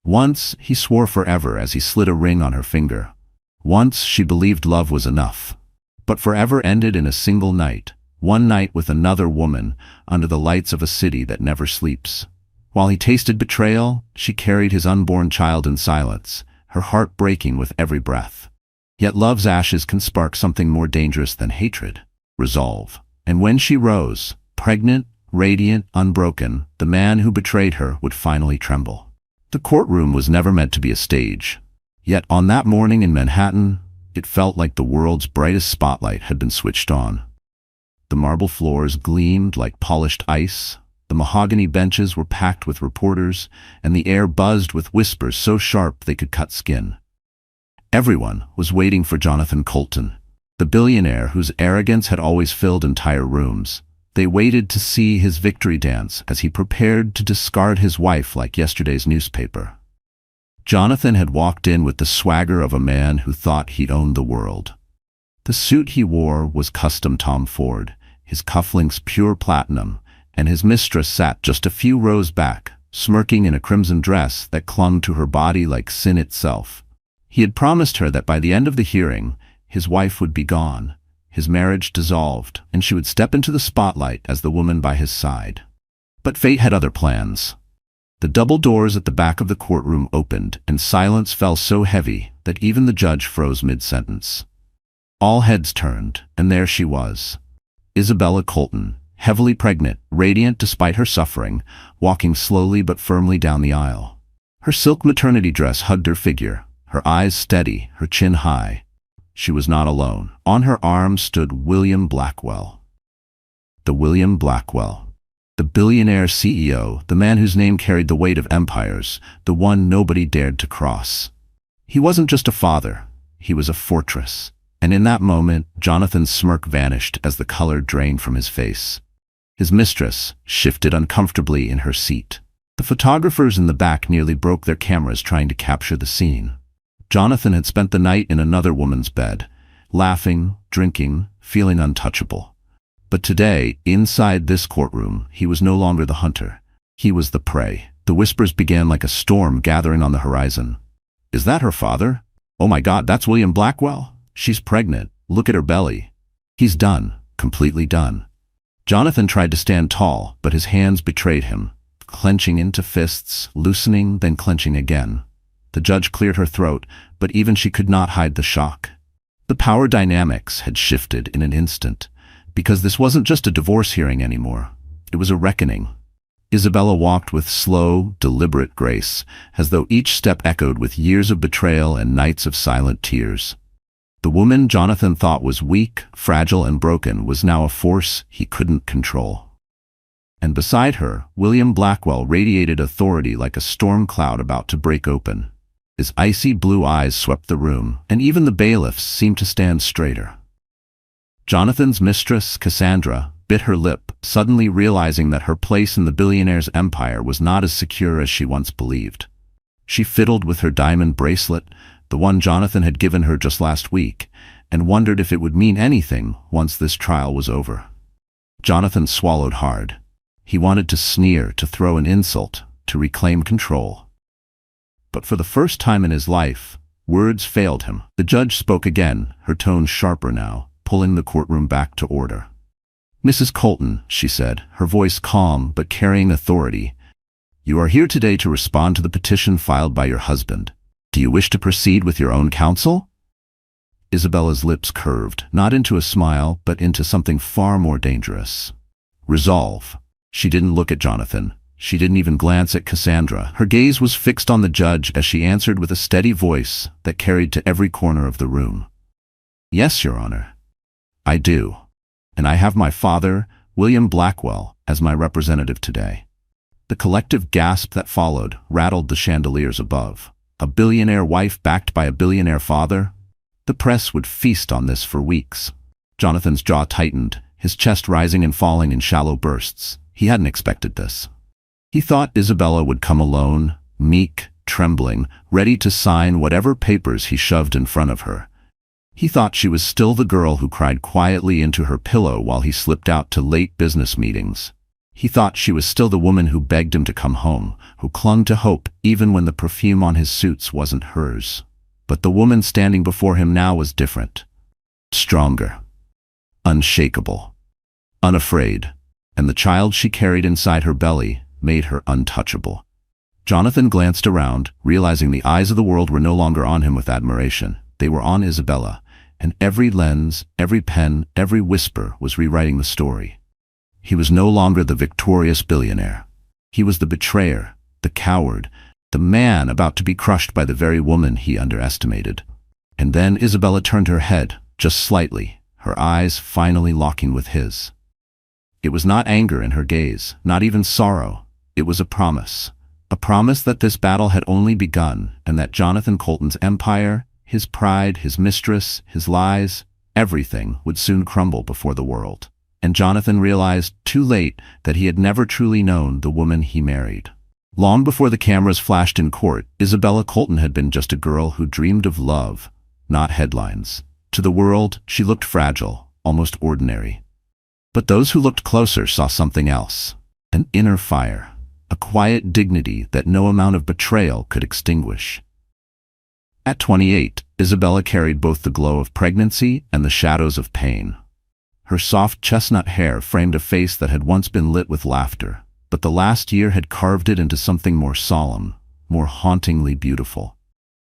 Once, he swore forever as he slid a ring on her finger. Once, she believed love was enough. But forever ended in a single night, one night with another woman, under the lights of a city that never sleeps. While he tasted betrayal, she carried his unborn child in silence, her heart breaking with every breath. Yet love's ashes can spark something more dangerous than hatred: resolve. And when she rose, pregnant, radiant, unbroken, the man who betrayed her would finally tremble. The courtroom was never meant to be a stage. Yet on that morning in Manhattan, it felt like the world's brightest spotlight had been switched on. The marble floors gleamed like polished ice, the mahogany benches were packed with reporters, and the air buzzed with whispers so sharp they could cut skin. Everyone was waiting for Jonathan Colton, the billionaire whose arrogance had always filled entire rooms. They waited to see his victory dance as he prepared to discard his wife like yesterday's newspaper. Jonathan had walked in with the swagger of a man who thought he'd owned the world. The suit he wore was custom Tom Ford, his cufflinks pure platinum, and his mistress sat just a few rows back, smirking in a crimson dress that clung to her body like sin itself. He had promised her that by the end of the hearing, his wife would be gone, his marriage dissolved, and she would step into the spotlight as the woman by his side. But fate had other plans. The double doors at the back of the courtroom opened, and silence fell so heavy that even the judge froze mid-sentence. All heads turned, and there she was, Isabella Colton, heavily pregnant, radiant despite her suffering, walking slowly but firmly down the aisle. Her silk maternity dress hugged her figure, her eyes steady, her chin high. She was not alone. On her arm stood William Blackwell. The William Blackwell. The billionaire CEO, the man whose name carried the weight of empires, the one nobody dared to cross. He wasn't just a father, he was a fortress. And in that moment, Jonathan's smirk vanished as the color drained from his face. His mistress shifted uncomfortably in her seat. The photographers in the back nearly broke their cameras trying to capture the scene. Jonathan had spent the night in another woman's bed, laughing, drinking, feeling untouchable. But today, inside this courtroom, he was no longer the hunter. He was the prey. The whispers began like a storm gathering on the horizon. Is that her father? Oh my God, that's William Blackwell? She's pregnant. Look at her belly. He's done. Completely done. Jonathan tried to stand tall, but his hands betrayed him, clenching into fists, loosening, then clenching again. The judge cleared her throat, but even she could not hide the shock. The power dynamics had shifted in an instant, because this wasn't just a divorce hearing anymore. It was a reckoning. Isabella walked with slow, deliberate grace, as though each step echoed with years of betrayal and nights of silent tears. The woman Jonathan thought was weak, fragile, and broken was now a force he couldn't control. And beside her, William Blackwell radiated authority like a storm cloud about to break open. His icy blue eyes swept the room, and even the bailiffs seemed to stand straighter. Jonathan's mistress, Cassandra, bit her lip, suddenly realizing that her place in the billionaire's empire was not as secure as she once believed. She fiddled with her diamond bracelet, the one Jonathan had given her just last week, and wondered if it would mean anything once this trial was over. Jonathan swallowed hard. He wanted to sneer, to throw an insult, to reclaim control. But for the first time in his life, words failed him. The judge spoke again, her tone sharper now, pulling the courtroom back to order. "Mrs. Colton," she said, her voice calm but carrying authority, "you are here today to respond to the petition filed by your husband. Do you wish to proceed with your own counsel?" Isabella's lips curved, not into a smile, but into something far more dangerous. Resolve. She didn't look at Jonathan. She didn't even glance at Cassandra. Her gaze was fixed on the judge as she answered with a steady voice that carried to every corner of the room. "Yes, Your Honor. I do. And I have my father, William Blackwell, as my representative today." The collective gasp that followed rattled the chandeliers above. A billionaire wife backed by a billionaire father? The press would feast on this for weeks. Jonathan's jaw tightened, his chest rising and falling in shallow bursts. He hadn't expected this. He thought Isabella would come alone, meek, trembling, ready to sign whatever papers he shoved in front of her. He thought she was still the girl who cried quietly into her pillow while he slipped out to late business meetings. He thought she was still the woman who begged him to come home, who clung to hope even when the perfume on his suits wasn't hers. But the woman standing before him now was different. Stronger. Unshakable. Unafraid. And the child she carried inside her belly made her untouchable. Jonathan glanced around, realizing the eyes of the world were no longer on him with admiration. They were on Isabella, and every lens, every pen, every whisper was rewriting the story. He was no longer the victorious billionaire. He was the betrayer, the coward, the man about to be crushed by the very woman he underestimated. And then Isabella turned her head, just slightly, her eyes finally locking with his. It was not anger in her gaze, not even sorrow. It was a promise that this battle had only begun, and that Jonathan Colton's empire, his pride, his mistress, his lies, everything would soon crumble before the world. And Jonathan realized, too late, that he had never truly known the woman he married. Long before the cameras flashed in court, Isabella Colton had been just a girl who dreamed of love, not headlines. To the world, she looked fragile, almost ordinary. But those who looked closer saw something else. An inner fire, a quiet dignity that no amount of betrayal could extinguish. At 28, Isabella carried both the glow of pregnancy and the shadows of pain. Her soft chestnut hair framed a face that had once been lit with laughter, but the last year had carved it into something more solemn, more hauntingly beautiful.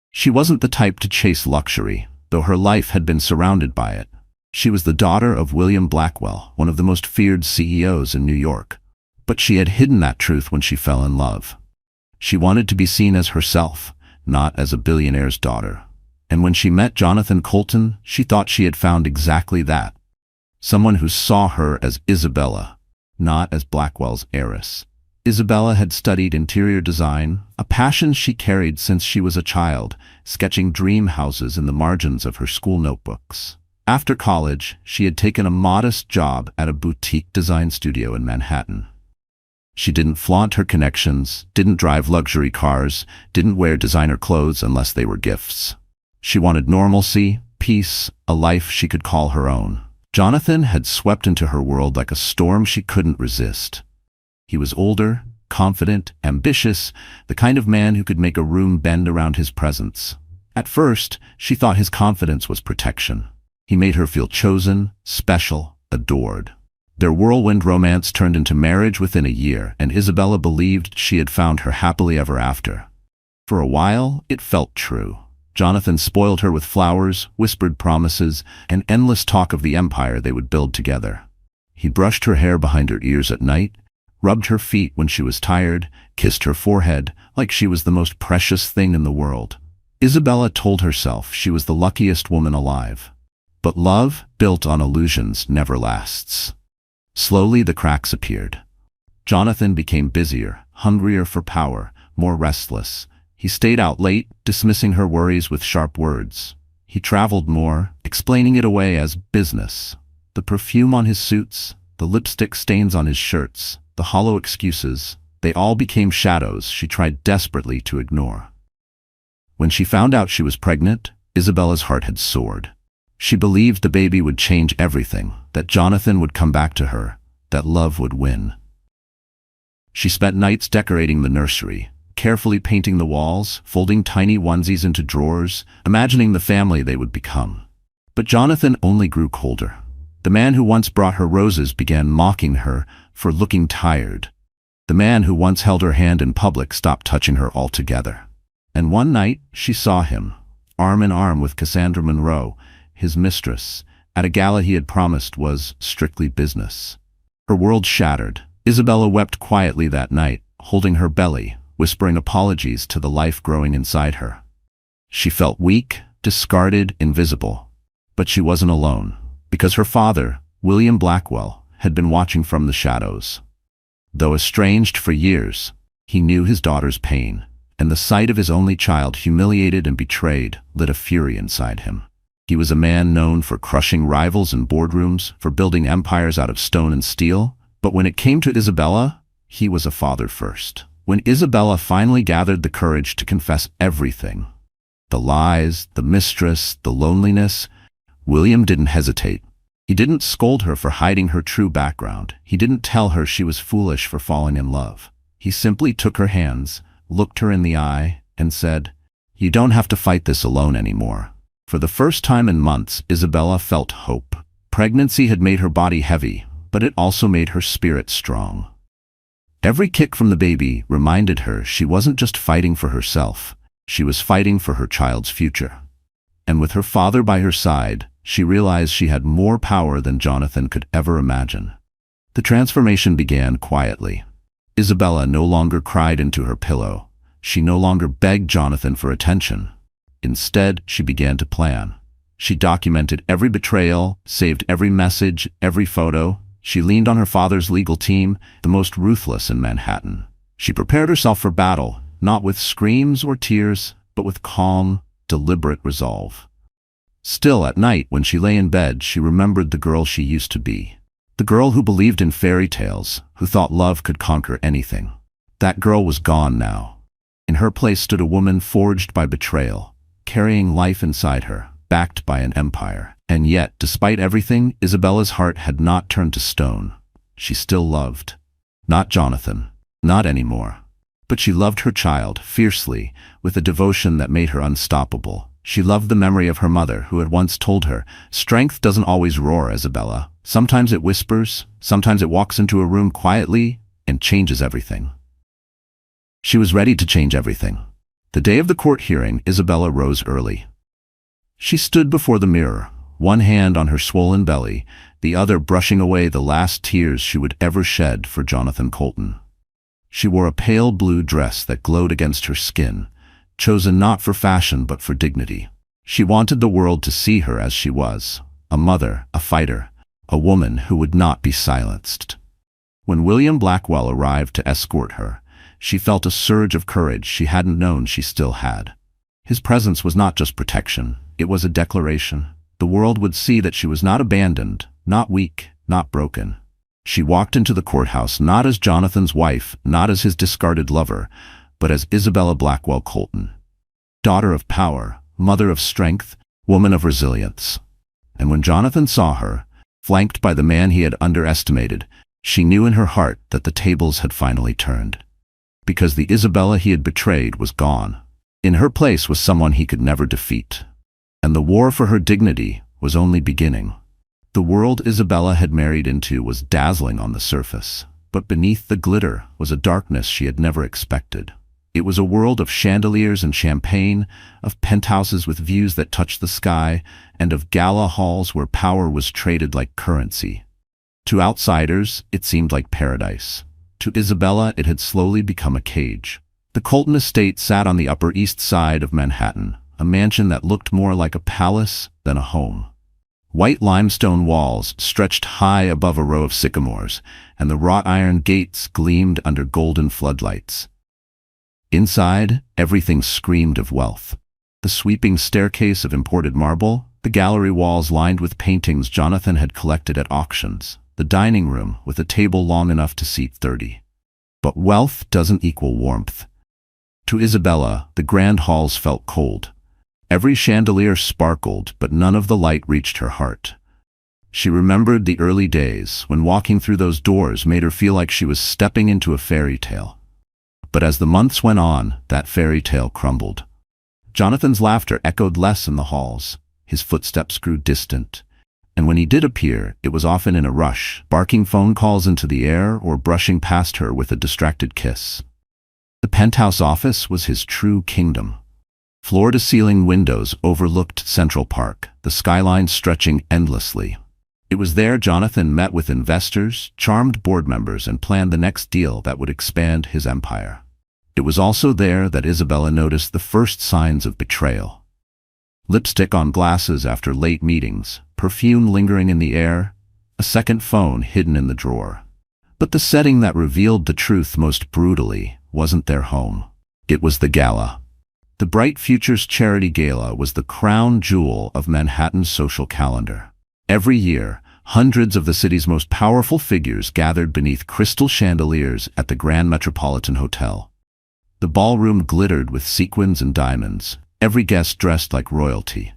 She wasn't the type to chase luxury, though her life had been surrounded by it. She was the daughter of William Blackwell, one of the most feared CEOs in New York. But she had hidden that truth when she fell in love. She wanted to be seen as herself, not as a billionaire's daughter. And when she met Jonathan Colton, she thought she had found exactly that. Someone who saw her as Isabella, not as Blackwell's heiress. Isabella had studied interior design, a passion she carried since she was a child, sketching dream houses in the margins of her school notebooks. After college, she had taken a modest job at a boutique design studio in Manhattan. She didn't flaunt her connections, didn't drive luxury cars, didn't wear designer clothes unless they were gifts. She wanted normalcy, peace, a life she could call her own. Jonathan had swept into her world like a storm she couldn't resist. He was older, confident, ambitious, the kind of man who could make a room bend around his presence. At first, she thought his confidence was protection. He made her feel chosen, special, adored. Their whirlwind romance turned into marriage within a year, and Isabella believed she had found her happily ever after. For a while, it felt true. Jonathan spoiled her with flowers, whispered promises, and endless talk of the empire they would build together. He brushed her hair behind her ears at night, rubbed her feet when she was tired, kissed her forehead like she was the most precious thing in the world. Isabella told herself she was the luckiest woman alive. But love, built on illusions, never lasts. Slowly the cracks appeared. Jonathan became busier, hungrier for power, more restless. He stayed out late, dismissing her worries with sharp words. He traveled more, explaining it away as business. The perfume on his suits, the lipstick stains on his shirts, the hollow excuses, they all became shadows she tried desperately to ignore. When she found out she was pregnant, Isabella's heart had soared. She believed the baby would change everything, that Jonathan would come back to her, that love would win. She spent nights decorating the nursery, carefully painting the walls, folding tiny onesies into drawers, imagining the family they would become. But Jonathan only grew colder. The man who once brought her roses began mocking her for looking tired. The man who once held her hand in public stopped touching her altogether. And one night, she saw him, arm in arm with Cassandra Monroe, his mistress, at a gala he had promised was strictly business. Her world shattered. Isabella wept quietly that night, holding her belly, whispering apologies to the life growing inside her. She felt weak, discarded, invisible. But she wasn't alone, because her father, William Blackwell, had been watching from the shadows. Though estranged for years, he knew his daughter's pain, and the sight of his only child humiliated and betrayed lit a fury inside him. He was a man known for crushing rivals in boardrooms, for building empires out of stone and steel, but when it came to Isabella, he was a father first. When Isabella finally gathered the courage to confess everything, the lies, the mistress, the loneliness, William didn't hesitate. He didn't scold her for hiding her true background. He didn't tell her she was foolish for falling in love. He simply took her hands, looked her in the eye, and said, "You don't have to fight this alone anymore." For the first time in months, Isabella felt hope. Pregnancy had made her body heavy, but it also made her spirit strong. Every kick from the baby reminded her she wasn't just fighting for herself, she was fighting for her child's future. And with her father by her side, she realized she had more power than Jonathan could ever imagine. The transformation began quietly. Isabella no longer cried into her pillow. She no longer begged Jonathan for attention. Instead, she began to plan. She documented every betrayal, saved every message, every photo. She leaned on her father's legal team, the most ruthless in Manhattan. She prepared herself for battle, not with screams or tears, but with calm, deliberate resolve. Still, at night, when she lay in bed, she remembered the girl she used to be. The girl who believed in fairy tales, who thought love could conquer anything. That girl was gone now. In her place stood a woman forged by betrayal, carrying life inside her, backed by an empire. And yet, despite everything, Isabella's heart had not turned to stone. She still loved. Not Jonathan. Not anymore. But she loved her child, fiercely, with a devotion that made her unstoppable. She loved the memory of her mother, who had once told her, "Strength doesn't always roar, Isabella. Sometimes it whispers, sometimes it walks into a room quietly, and changes everything." She was ready to change everything. The day of the court hearing, Isabella rose early. She stood before the mirror, one hand on her swollen belly, the other brushing away the last tears she would ever shed for Jonathan Colton. She wore a pale blue dress that glowed against her skin, chosen not for fashion but for dignity. She wanted the world to see her as she was, a mother, a fighter, a woman who would not be silenced. When William Blackwell arrived to escort her, she felt a surge of courage she hadn't known she still had. His presence was not just protection, it was a declaration. The world would see that she was not abandoned, not weak, not broken. She walked into the courthouse not as Jonathan's wife, not as his discarded lover, but as Isabella Blackwell Colton. Daughter of power, mother of strength, woman of resilience. And when Jonathan saw her, flanked by the man he had underestimated, she knew in her heart that the tables had finally turned. Because the Isabella he had betrayed was gone. In her place was someone he could never defeat. And the war for her dignity was only beginning. The world Isabella had married into was dazzling on the surface, but beneath the glitter was a darkness she had never expected. It was a world of chandeliers and champagne, of penthouses with views that touched the sky, and of gala halls where power was traded like currency. To outsiders, it seemed like paradise. To Isabella, it had slowly become a cage. The Colton estate sat on the Upper East Side of Manhattan, a mansion that looked more like a palace than a home. White limestone walls stretched high above a row of sycamores, and the wrought iron gates gleamed under golden floodlights. Inside, everything screamed of wealth. The sweeping staircase of imported marble, the gallery walls lined with paintings Jonathan had collected at auctions, the dining room with a table long enough to seat 30. But wealth doesn't equal warmth. To Isabella, the grand halls felt cold. Every chandelier sparkled, but none of the light reached her heart. She remembered the early days when walking through those doors made her feel like she was stepping into a fairy tale. But as the months went on, that fairy tale crumbled. Jonathan's laughter echoed less in the halls. His footsteps grew distant. And when he did appear, it was often in a rush, barking phone calls into the air or brushing past her with a distracted kiss. The penthouse office was his true kingdom. Floor-to-ceiling windows overlooked Central Park, the skyline stretching endlessly. It was there Jonathan met with investors, charmed board members, and planned the next deal that would expand his empire. It was also there that Isabella noticed the first signs of betrayal. Lipstick on glasses after late meetings, perfume lingering in the air, a second phone hidden in the drawer. But the setting that revealed the truth most brutally wasn't their home. It was the gala. The Bright Futures Charity Gala was the crown jewel of Manhattan's social calendar. Every year, hundreds of the city's most powerful figures gathered beneath crystal chandeliers at the Grand Metropolitan Hotel. The ballroom glittered with sequins and diamonds, every guest dressed like royalty.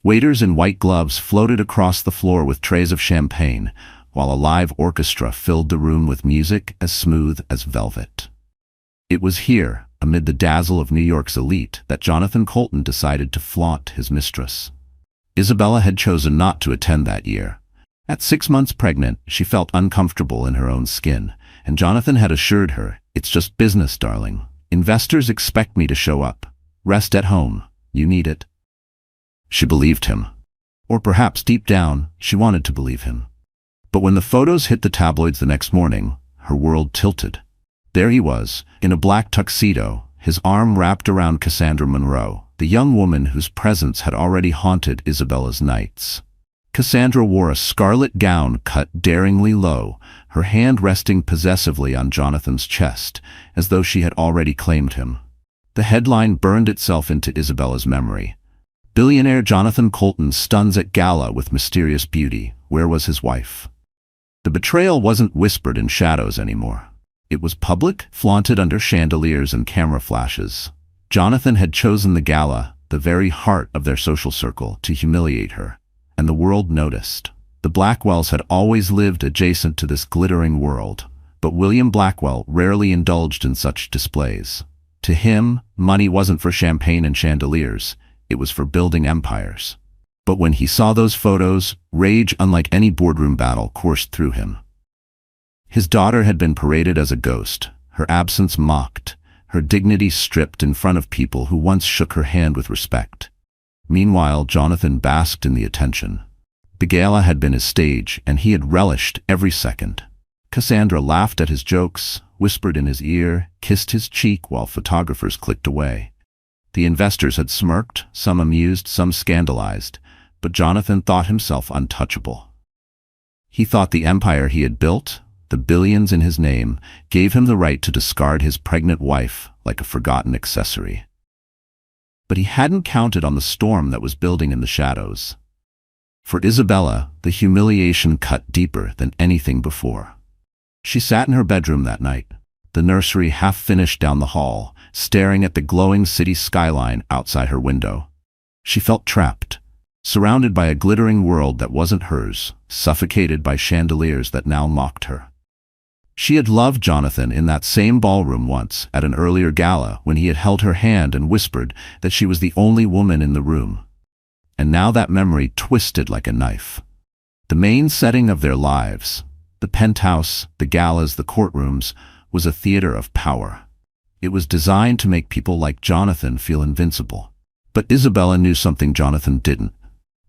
Waiters in white gloves floated across the floor with trays of champagne, while a live orchestra filled the room with music as smooth as velvet. It was here, amid the dazzle of New York's elite, that Jonathan Colton decided to flaunt his mistress. Isabella had chosen not to attend that year. At 6 months pregnant, she felt uncomfortable in her own skin, and Jonathan had assured her, "It's just business, darling. Investors expect me to show up. Rest at home. You need it." She believed him. Or perhaps deep down, she wanted to believe him. But when the photos hit the tabloids the next morning, her world tilted. There he was, in a black tuxedo, his arm wrapped around Cassandra Monroe, the young woman whose presence had already haunted Isabella's nights. Cassandra wore a scarlet gown cut daringly low, her hand resting possessively on Jonathan's chest, as though she had already claimed him. The headline burned itself into Isabella's memory. "Billionaire Jonathan Colton stuns at gala with mysterious beauty. Where was his wife?" The betrayal wasn't whispered in shadows anymore. It was public, flaunted under chandeliers and camera flashes. Jonathan had chosen the gala, the very heart of their social circle, to humiliate her. And the world noticed. The Blackwells had always lived adjacent to this glittering world, but William Blackwell rarely indulged in such displays. To him, money wasn't for champagne and chandeliers, it was for building empires. But when he saw those photos, rage unlike any boardroom battle coursed through him. His daughter had been paraded as a ghost, her absence mocked, her dignity stripped in front of people who once shook her hand with respect. Meanwhile, Jonathan basked in the attention. The gala had been his stage, and he had relished every second. Cassandra laughed at his jokes, whispered in his ear, kissed his cheek while photographers clicked away. The investors had smirked, some amused, some scandalized, but Jonathan thought himself untouchable. He thought the empire he had built, the billions in his name, gave him the right to discard his pregnant wife like a forgotten accessory. But he hadn't counted on the storm that was building in the shadows. For Isabella, the humiliation cut deeper than anything before. She sat in her bedroom that night, the nursery half finished down the hall, staring at the glowing city skyline outside her window. She felt trapped, surrounded by a glittering world that wasn't hers, suffocated by chandeliers that now mocked her. She had loved Jonathan in that same ballroom once, at an earlier gala, when he had held her hand and whispered that she was the only woman in the room. And now that memory twisted like a knife. The main setting of their lives, the penthouse, the galas, the courtrooms, was a theater of power. It was designed to make people like Jonathan feel invincible. But Isabella knew something Jonathan didn't.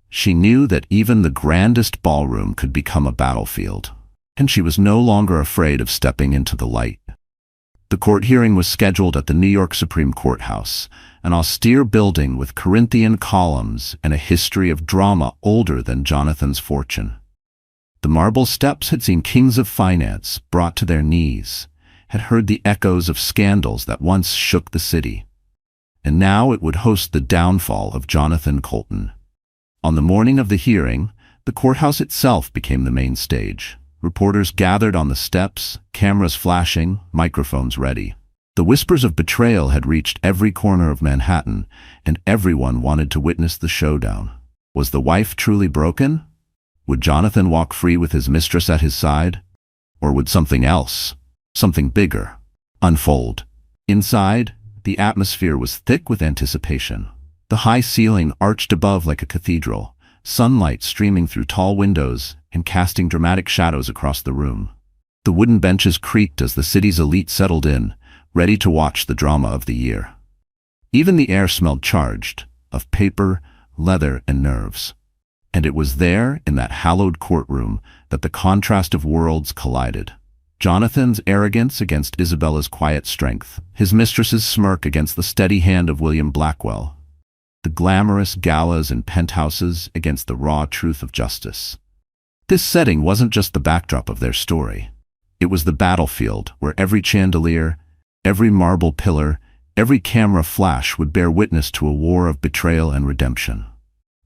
She knew that even the grandest ballroom could become a battlefield. And she was no longer afraid of stepping into the light. The court hearing was scheduled at the New York Supreme Courthouse, an austere building with Corinthian columns and a history of drama older than Jonathan's fortune. The marble steps had seen kings of finance brought to their knees, had heard the echoes of scandals that once shook the city. And now it would host the downfall of Jonathan Colton. On the morning of the hearing, the courthouse itself became the main stage. Reporters gathered on the steps, cameras flashing, microphones ready. The whispers of betrayal had reached every corner of Manhattan, and everyone wanted to witness the showdown. Was the wife truly broken? Would Jonathan walk free with his mistress at his side? Or would something else, something bigger, unfold? Inside, the atmosphere was thick with anticipation. The high ceiling arched above like a cathedral, sunlight streaming through tall windows and casting dramatic shadows across the room. The wooden benches creaked as the city's elite settled in, ready to watch the drama of the year. Even the air smelled charged, of paper, leather, and nerves. And it was there, in that hallowed courtroom, that the contrast of worlds collided. Jonathan's arrogance against Isabella's quiet strength, his mistress's smirk against the steady hand of William Blackwell, the glamorous galas and penthouses against the raw truth of justice. This setting wasn't just the backdrop of their story. It was the battlefield where every chandelier, every marble pillar, every camera flash would bear witness to a war of betrayal and redemption.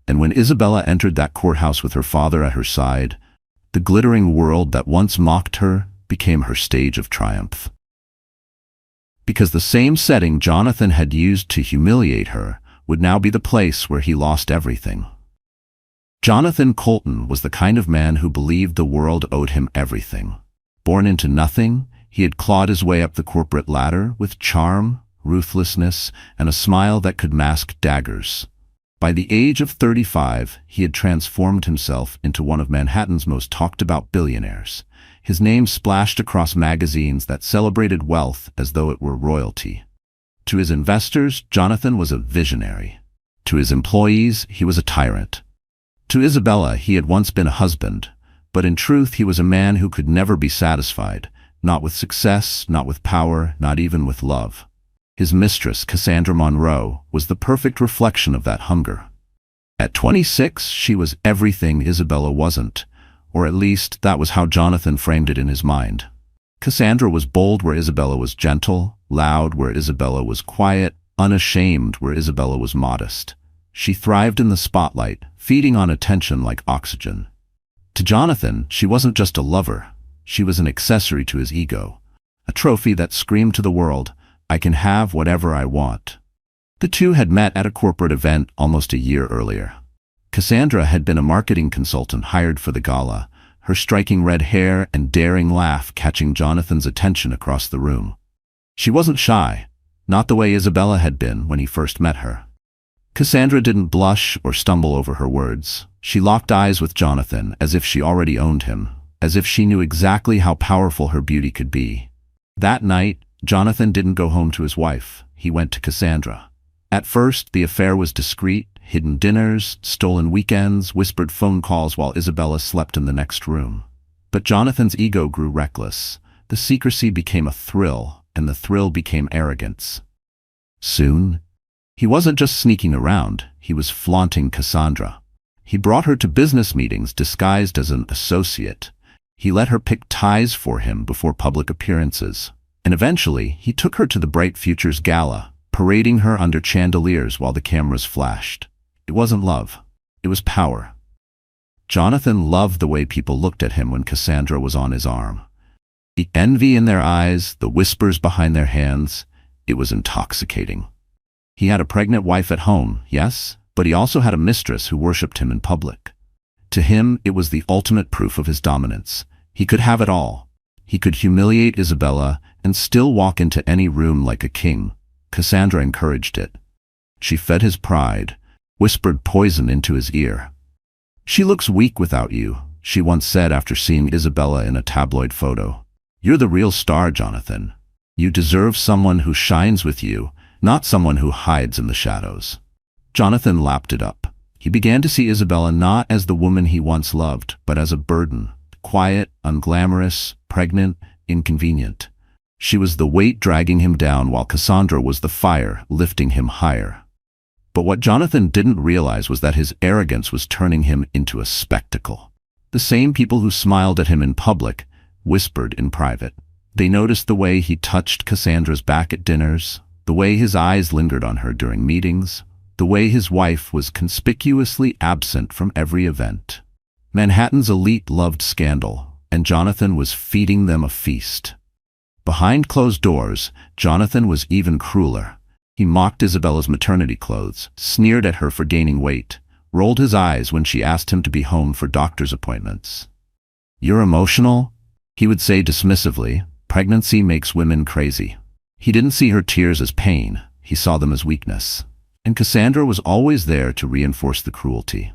And when Isabella entered that courthouse with her father at her side, the glittering world that once mocked her became her stage of triumph. Because the same setting Jonathan had used to humiliate her would now be the place where he lost everything. Jonathan Colton was the kind of man who believed the world owed him everything. Born into nothing, he had clawed his way up the corporate ladder with charm, ruthlessness, and a smile that could mask daggers. By the age of 35, he had transformed himself into one of Manhattan's most talked-about billionaires. His name splashed across magazines that celebrated wealth as though it were royalty. To his investors, Jonathan was a visionary. To his employees, he was a tyrant. To Isabella, he had once been a husband, but in truth he was a man who could never be satisfied, not with success, not with power, not even with love. His mistress, Cassandra Monroe, was the perfect reflection of that hunger. At 26, she was everything Isabella wasn't, or at least that was how Jonathan framed it in his mind. Cassandra was bold where Isabella was gentle, loud where Isabella was quiet, unashamed where Isabella was modest. She thrived in the spotlight, feeding on attention like oxygen. To Jonathan, she wasn't just a lover. She was an accessory to his ego, a trophy that screamed to the world, "I can have whatever I want." The two had met at a corporate event almost a year earlier. Cassandra had been a marketing consultant hired for the gala, her striking red hair and daring laugh catching Jonathan's attention across the room. She wasn't shy, not the way Isabella had been when he first met her. Cassandra didn't blush or stumble over her words. She locked eyes with Jonathan as if she already owned him, as if she knew exactly how powerful her beauty could be. That night, Jonathan didn't go home to his wife. He went to Cassandra. At first, the affair was discreet: hidden dinners, stolen weekends, whispered phone calls while Isabella slept in the next room. But Jonathan's ego grew reckless. The secrecy became a thrill, and the thrill became arrogance. Soon, he wasn't just sneaking around, he was flaunting Cassandra. He brought her to business meetings disguised as an associate. He let her pick ties for him before public appearances. And eventually, he took her to the Bright Futures Gala, parading her under chandeliers while the cameras flashed. It wasn't love. It was power. Jonathan loved the way people looked at him when Cassandra was on his arm. The envy in their eyes, the whispers behind their hands, it was intoxicating. He had a pregnant wife at home, yes, but he also had a mistress who worshipped him in public. To him, it was the ultimate proof of his dominance. He could have it all. He could humiliate Isabella and still walk into any room like a king. Cassandra encouraged it. She fed his pride, whispered poison into his ear. "She looks weak without you," she once said after seeing Isabella in a tabloid photo. "You're the real star, Jonathan. You deserve someone who shines with you, not someone who hides in the shadows." Jonathan lapped it up. He began to see Isabella not as the woman he once loved, but as a burden. Quiet, unglamorous, pregnant, inconvenient. She was the weight dragging him down while Cassandra was the fire lifting him higher. But what Jonathan didn't realize was that his arrogance was turning him into a spectacle. The same people who smiled at him in public whispered in private. They noticed the way he touched Cassandra's back at dinners, the way his eyes lingered on her during meetings, the way his wife was conspicuously absent from every event. Manhattan's elite loved scandal, and Jonathan was feeding them a feast. Behind closed doors, Jonathan was even crueler. He mocked Isabella's maternity clothes, sneered at her for gaining weight, rolled his eyes when she asked him to be home for doctor's appointments. "You're emotional?" he would say dismissively. "Pregnancy makes women crazy." He didn't see her tears as pain, he saw them as weakness. And Cassandra was always there to reinforce the cruelty.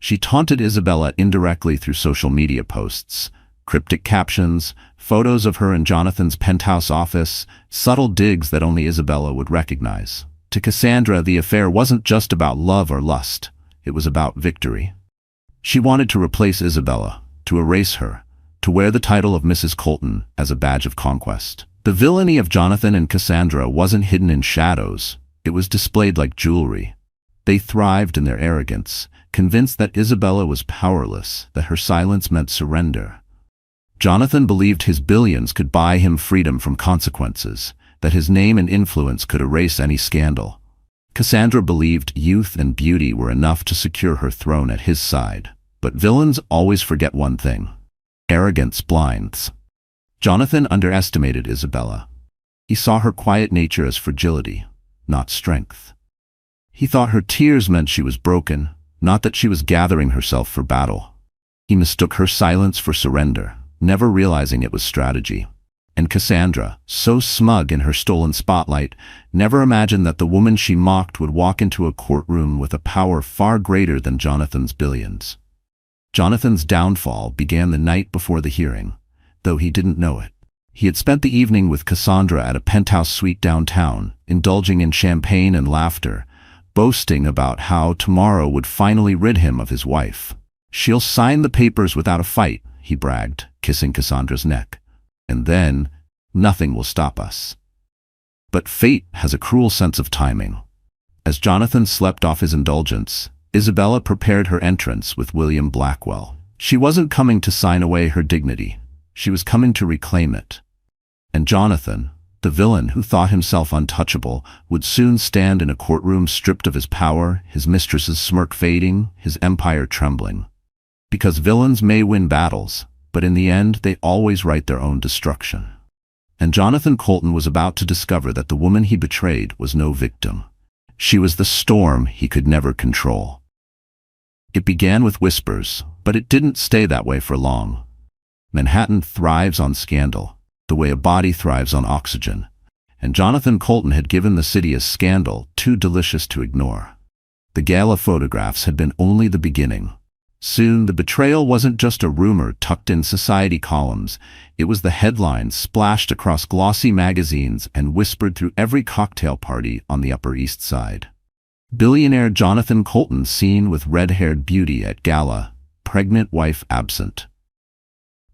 She taunted Isabella indirectly through social media posts, cryptic captions, photos of her in Jonathan's penthouse office, subtle digs that only Isabella would recognize. To Cassandra, the affair wasn't just about love or lust, it was about victory. She wanted to replace Isabella, to erase her, to wear the title of Mrs. Colton as a badge of conquest. The villainy of Jonathan and Cassandra wasn't hidden in shadows, it was displayed like jewelry. They thrived in their arrogance, convinced that Isabella was powerless, that her silence meant surrender. Jonathan believed his billions could buy him freedom from consequences, that his name and influence could erase any scandal. Cassandra believed youth and beauty were enough to secure her throne at his side. But villains always forget one thing: arrogance blinds. Jonathan underestimated Isabella. He saw her quiet nature as fragility, not strength. He thought her tears meant she was broken, not that she was gathering herself for battle. He mistook her silence for surrender, never realizing it was strategy. And Cassandra, so smug in her stolen spotlight, never imagined that the woman she mocked would walk into a courtroom with a power far greater than Jonathan's billions. Jonathan's downfall began the night before the hearing, though he didn't know it. He had spent the evening with Cassandra at a penthouse suite downtown, indulging in champagne and laughter, boasting about how tomorrow would finally rid him of his wife. "She'll sign the papers without a fight," he bragged, kissing Cassandra's neck. "And then, nothing will stop us." But fate has a cruel sense of timing. As Jonathan slept off his indulgence, Isabella prepared her entrance with William Blackwell. She wasn't coming to sign away her dignity. She was coming to reclaim it. And Jonathan, the villain who thought himself untouchable, would soon stand in a courtroom stripped of his power, his mistress's smirk fading, his empire trembling. Because villains may win battles, but in the end they always write their own destruction. And Jonathan Colton was about to discover that the woman he betrayed was no victim. She was the storm he could never control. It began with whispers, but it didn't stay that way for long. Manhattan thrives on scandal, the way a body thrives on oxygen. And Jonathan Colton had given the city a scandal too delicious to ignore. The gala photographs had been only the beginning. Soon, the betrayal wasn't just a rumor tucked in society columns. It was the headlines splashed across glossy magazines and whispered through every cocktail party on the Upper East Side. Billionaire Jonathan Colton seen with red-haired beauty at gala, pregnant wife absent.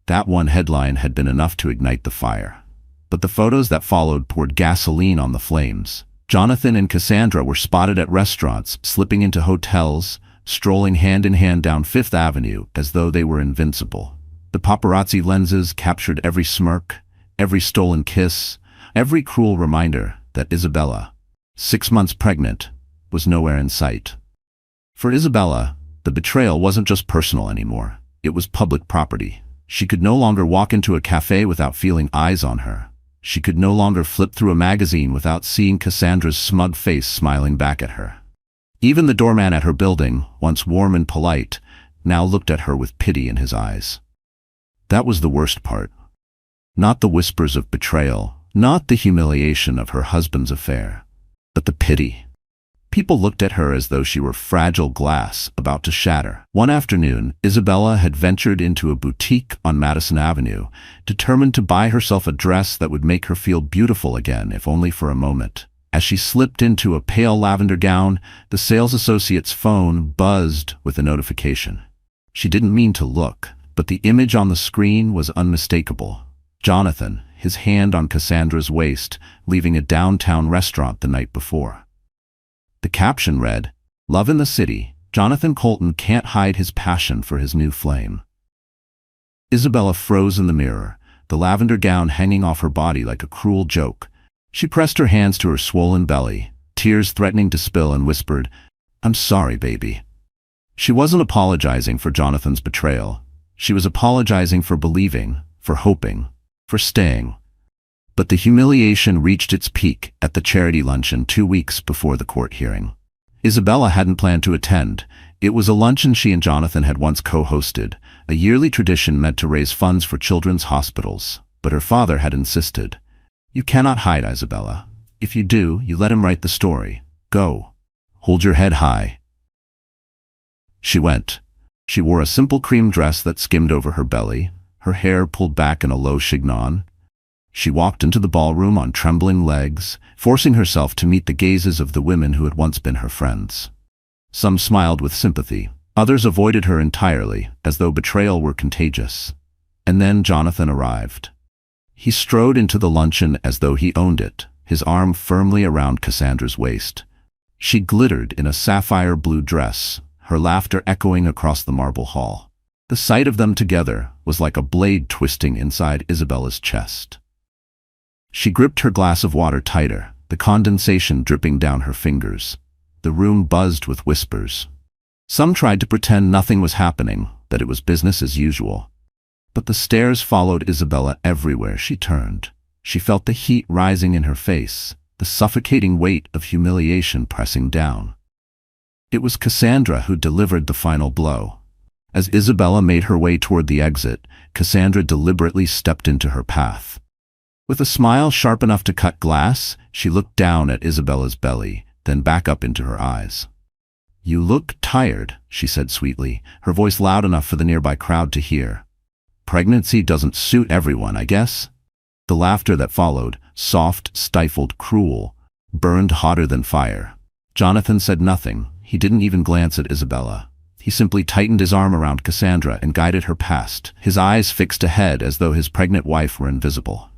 That one headline had been enough to ignite the fire. But the photos that followed poured gasoline on the flames. Jonathan and Cassandra were spotted at restaurants, slipping into hotels, strolling hand-in-hand down Fifth Avenue as though they were invincible. The paparazzi lenses captured every smirk, every stolen kiss, every cruel reminder that Isabella, 6 months pregnant, was nowhere in sight. For Isabella, the betrayal wasn't just personal anymore. It was public property. She could no longer walk into a cafe without feeling eyes on her. She could no longer flip through a magazine without seeing Cassandra's smug face smiling back at her. Even the doorman at her building, once warm and polite, now looked at her with pity in his eyes. That was the worst part. Not the whispers of betrayal, not the humiliation of her husband's affair, but the pity. People looked at her as though she were fragile glass about to shatter. One afternoon, Isabella had ventured into a boutique on Madison Avenue, determined to buy herself a dress that would make her feel beautiful again, if only for a moment. As she slipped into a pale lavender gown, the sales associate's phone buzzed with a notification. She didn't mean to look, but the image on the screen was unmistakable. Jonathan, his hand on Cassandra's waist, leaving a downtown restaurant the night before. The caption read, "Love in the city. Jonathan Colton can't hide his passion for his new flame." Isabella froze in the mirror, the lavender gown hanging off her body like a cruel joke. She pressed her hands to her swollen belly, tears threatening to spill, and whispered, "I'm sorry, baby." She wasn't apologizing for Jonathan's betrayal. She was apologizing for believing, for hoping, for staying. But the humiliation reached its peak at the charity luncheon 2 weeks before the court hearing. Isabella hadn't planned to attend. It was a luncheon she and Jonathan had once co-hosted, a yearly tradition meant to raise funds for children's hospitals. But her father had insisted. "You cannot hide, Isabella. If you do, you let him write the story. Go. Hold your head high." She went. She wore a simple cream dress that skimmed over her belly, her hair pulled back in a low chignon. She walked into the ballroom on trembling legs, forcing herself to meet the gazes of the women who had once been her friends. Some smiled with sympathy. Others avoided her entirely, as though betrayal were contagious. And then Jonathan arrived. He strode into the luncheon as though he owned it, his arm firmly around Cassandra's waist. She glittered in a sapphire blue dress, her laughter echoing across the marble hall. The sight of them together was like a blade twisting inside Isabella's chest. She gripped her glass of water tighter, the condensation dripping down her fingers. The room buzzed with whispers. Some tried to pretend nothing was happening, that it was business as usual. But the stares followed Isabella everywhere she turned. She felt the heat rising in her face, the suffocating weight of humiliation pressing down. It was Cassandra who delivered the final blow. As Isabella made her way toward the exit, Cassandra deliberately stepped into her path. With a smile sharp enough to cut glass, she looked down at Isabella's belly, then back up into her eyes. "You look tired," she said sweetly, her voice loud enough for the nearby crowd to hear. "Pregnancy doesn't suit everyone, I guess?" The laughter that followed, soft, stifled, cruel, burned hotter than fire. Jonathan said nothing. He didn't even glance at Isabella. He simply tightened his arm around Cassandra and guided her past, his eyes fixed ahead as though his pregnant wife were invisible.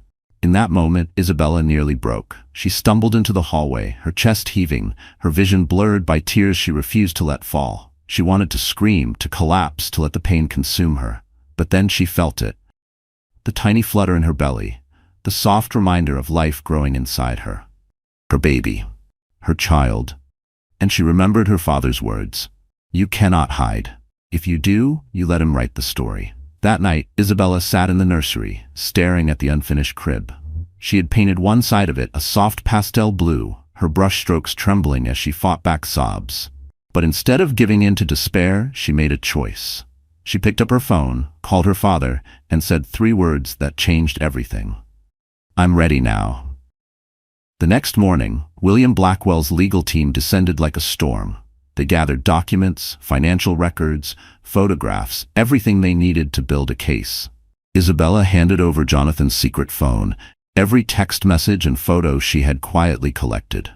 In that moment, Isabella nearly broke. She stumbled into the hallway, her chest heaving, her vision blurred by tears she refused to let fall. She wanted to scream, to collapse, to let the pain consume her. But then she felt it. The tiny flutter in her belly, the soft reminder of life growing inside her. Her baby. Her child. And she remembered her father's words. "You cannot hide. If you do, you let him write the story." That night, Isabella sat in the nursery, staring at the unfinished crib. She had painted one side of it a soft pastel blue, her brushstrokes trembling as she fought back sobs. But instead of giving in to despair, she made a choice. She picked up her phone, called her father, and said 3 words that changed everything. "I'm ready now." The next morning, William Blackwell's legal team descended like a storm. They gathered documents, financial records, photographs, everything they needed to build a case. Isabella handed over Jonathan's secret phone, every text message and photo she had quietly collected.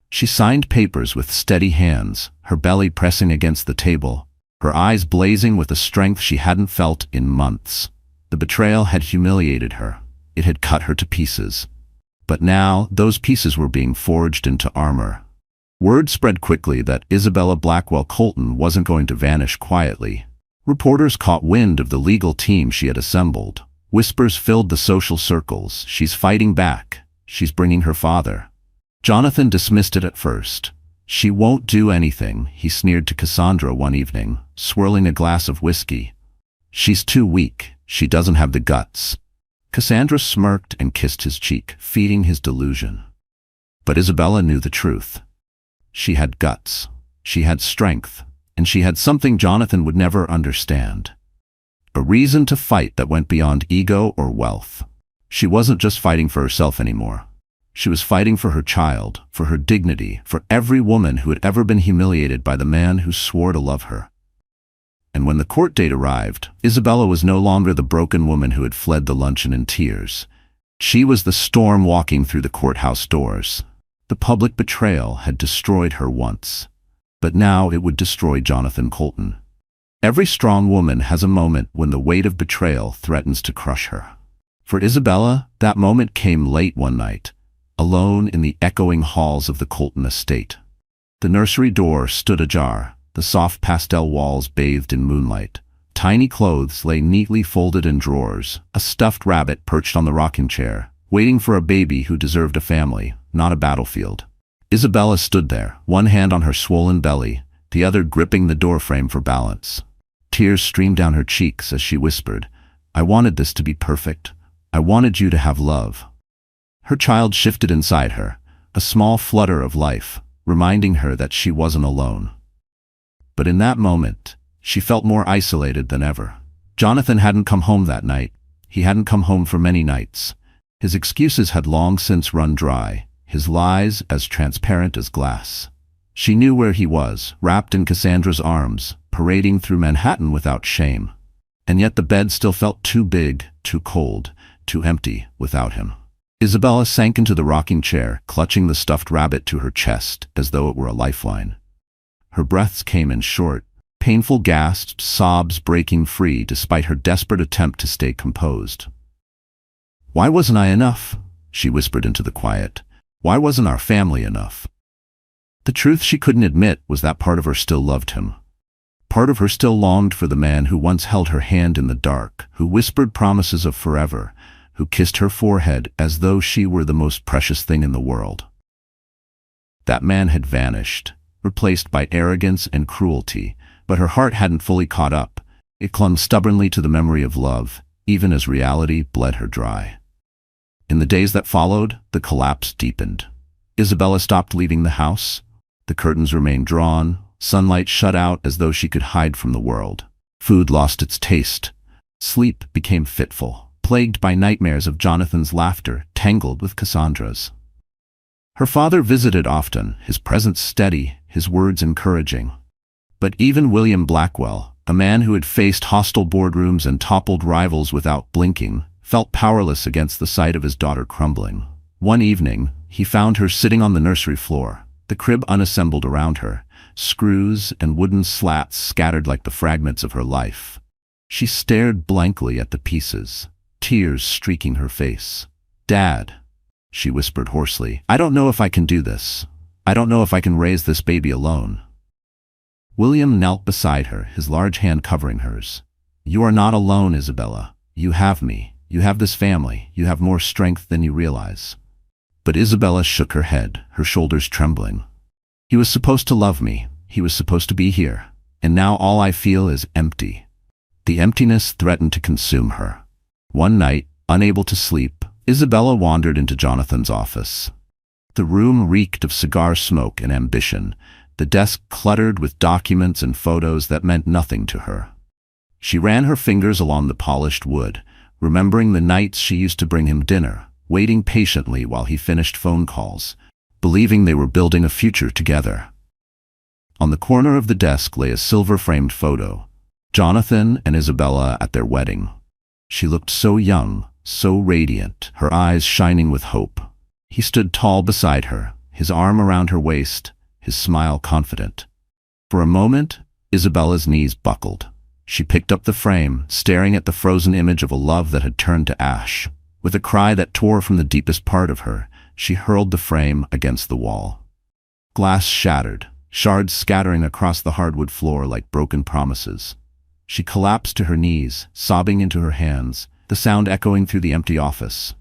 She signed papers with steady hands, her belly pressing against the table, her eyes blazing with a strength she hadn't felt in months. The betrayal had humiliated her. It had cut her to pieces. But now, those pieces were being forged into armor. Word spread quickly that Isabella Blackwell Colton wasn't going to vanish quietly. Reporters caught wind of the legal team she had assembled. Whispers filled the social circles. "She's fighting back. She's bringing her father." Jonathan dismissed it at first. "She won't do anything," he sneered to Cassandra one evening, swirling a glass of whiskey. "She's too weak. She doesn't have the guts." Cassandra smirked and kissed his cheek, feeding his delusion. But Isabella knew the truth. She had guts, she had strength, and she had something Jonathan would never understand. A reason to fight that went beyond ego or wealth. She wasn't just fighting for herself anymore. She was fighting for her child, for her dignity, for every woman who had ever been humiliated by the man who swore to love her. And when the court date arrived, Isabella was no longer the broken woman who had fled the luncheon in tears. She was the storm walking through the courthouse doors. The public betrayal had destroyed her once, but now it would destroy Jonathan Colton. Every strong woman has a moment when the weight of betrayal threatens to crush her. For Isabella, that moment came late one night, alone in the echoing halls of the Colton estate. The nursery door stood ajar, the soft pastel walls bathed in moonlight. Tiny clothes lay neatly folded in drawers, a stuffed rabbit perched on the rocking chair, waiting for a baby who deserved a family, not a battlefield. Isabella stood there, one hand on her swollen belly, the other gripping the doorframe for balance. Tears streamed down her cheeks as she whispered, "I wanted this to be perfect. I wanted you to have love." Her child shifted inside her, a small flutter of life, reminding her that she wasn't alone. But in that moment, she felt more isolated than ever. Jonathan hadn't come home that night. He hadn't come home for many nights. His excuses had long since run dry, his lies as transparent as glass. She knew where he was, wrapped in Cassandra's arms, parading through Manhattan without shame. And yet the bed still felt too big, too cold, too empty without him. Isabella sank into the rocking chair, clutching the stuffed rabbit to her chest as though it were a lifeline. Her breaths came in short, painful gasps, sobs breaking free despite her desperate attempt to stay composed. "Why wasn't I enough?" she whispered into the quiet. "Why wasn't our family enough?" The truth she couldn't admit was that part of her still loved him. Part of her still longed for the man who once held her hand in the dark, who whispered promises of forever, who kissed her forehead as though she were the most precious thing in the world. That man had vanished, replaced by arrogance and cruelty, but her heart hadn't fully caught up. It clung stubbornly to the memory of love, even as reality bled her dry. In the days that followed, the collapse deepened. Isabella stopped leaving the house. The curtains remained drawn, Sunlight shut out as though she could hide from the world. Food lost its taste. Sleep became fitful, plagued by nightmares of Jonathan's laughter tangled with Cassandra's. Her father visited often, his presence steady, his words encouraging. But even William Blackwell, a man who had faced hostile boardrooms and toppled rivals without blinking, felt powerless against the sight of his daughter crumbling. One evening, he found her sitting on the nursery floor, the crib unassembled around her, screws and wooden slats scattered like the fragments of her life. She stared blankly at the pieces, tears streaking her face. "Dad," she whispered hoarsely, "I don't know if I can do this. I don't know if I can raise this baby alone." William knelt beside her, his large hand covering hers. "You are not alone, Isabella. You have me. You have this family. You have more strength than you realize." But Isabella shook her head, her shoulders trembling. "He was supposed to love me. He was supposed to be here. And now all I feel is empty." The emptiness threatened to consume her. One night, unable to sleep, Isabella wandered into Jonathan's office. The room reeked of cigar smoke and ambition, the desk cluttered with documents and photos that meant nothing to her. She ran her fingers along the polished wood, remembering the nights she used to bring him dinner, waiting patiently while he finished phone calls, believing they were building a future together. On the corner of the desk lay a silver-framed photo, Jonathan and Isabella at their wedding. She looked so young, so radiant, her eyes shining with hope. He stood tall beside her, his arm around her waist, his smile confident. For a moment, Isabella's knees buckled. She picked up the frame, staring at the frozen image of a love that had turned to ash. With a cry that tore from the deepest part of her, she hurled the frame against the wall. Glass shattered, shards scattering across the hardwood floor like broken promises. She collapsed to her knees, sobbing into her hands, the sound echoing through the empty office.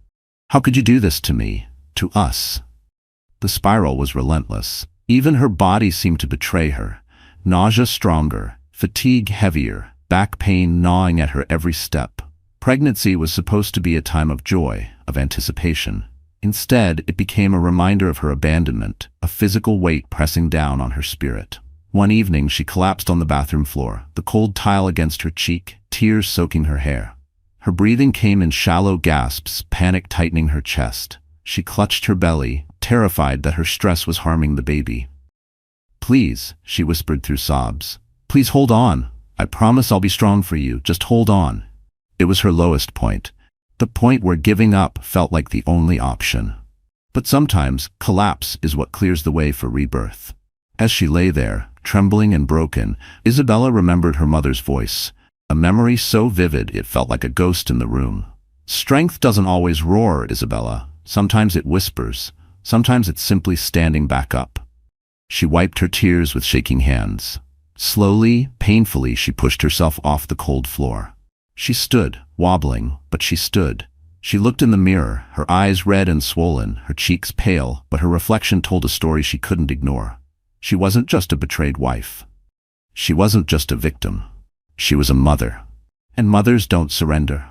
"How could you do this to me? To us?" The spiral was relentless. Even her body seemed to betray her. Nausea stronger, fatigue heavier, back pain gnawing at her every step. Pregnancy was supposed to be a time of joy, of anticipation. Instead, it became a reminder of her abandonment, a physical weight pressing down on her spirit. One evening, she collapsed on the bathroom floor, the cold tile against her cheek, tears soaking her hair. Her breathing came in shallow gasps, panic tightening her chest. She clutched her belly, terrified that her stress was harming the baby. "Please," she whispered through sobs. "Please hold on. I promise I'll be strong for you. Just hold on." It was her lowest point, the point where giving up felt like the only option. But sometimes, collapse is what clears the way for rebirth. As she lay there, trembling and broken, Isabella remembered her mother's voice, a memory so vivid it felt like a ghost in the room. "Strength doesn't always roar, Isabella. Sometimes it whispers. Sometimes it's simply standing back up." She wiped her tears with shaking hands. Slowly, painfully, she pushed herself off the cold floor. She stood, wobbling, but she stood. She looked in the mirror, her eyes red and swollen, her cheeks pale, but her reflection told a story she couldn't ignore. She wasn't just a betrayed wife. She wasn't just a victim. She was a mother. And mothers don't surrender.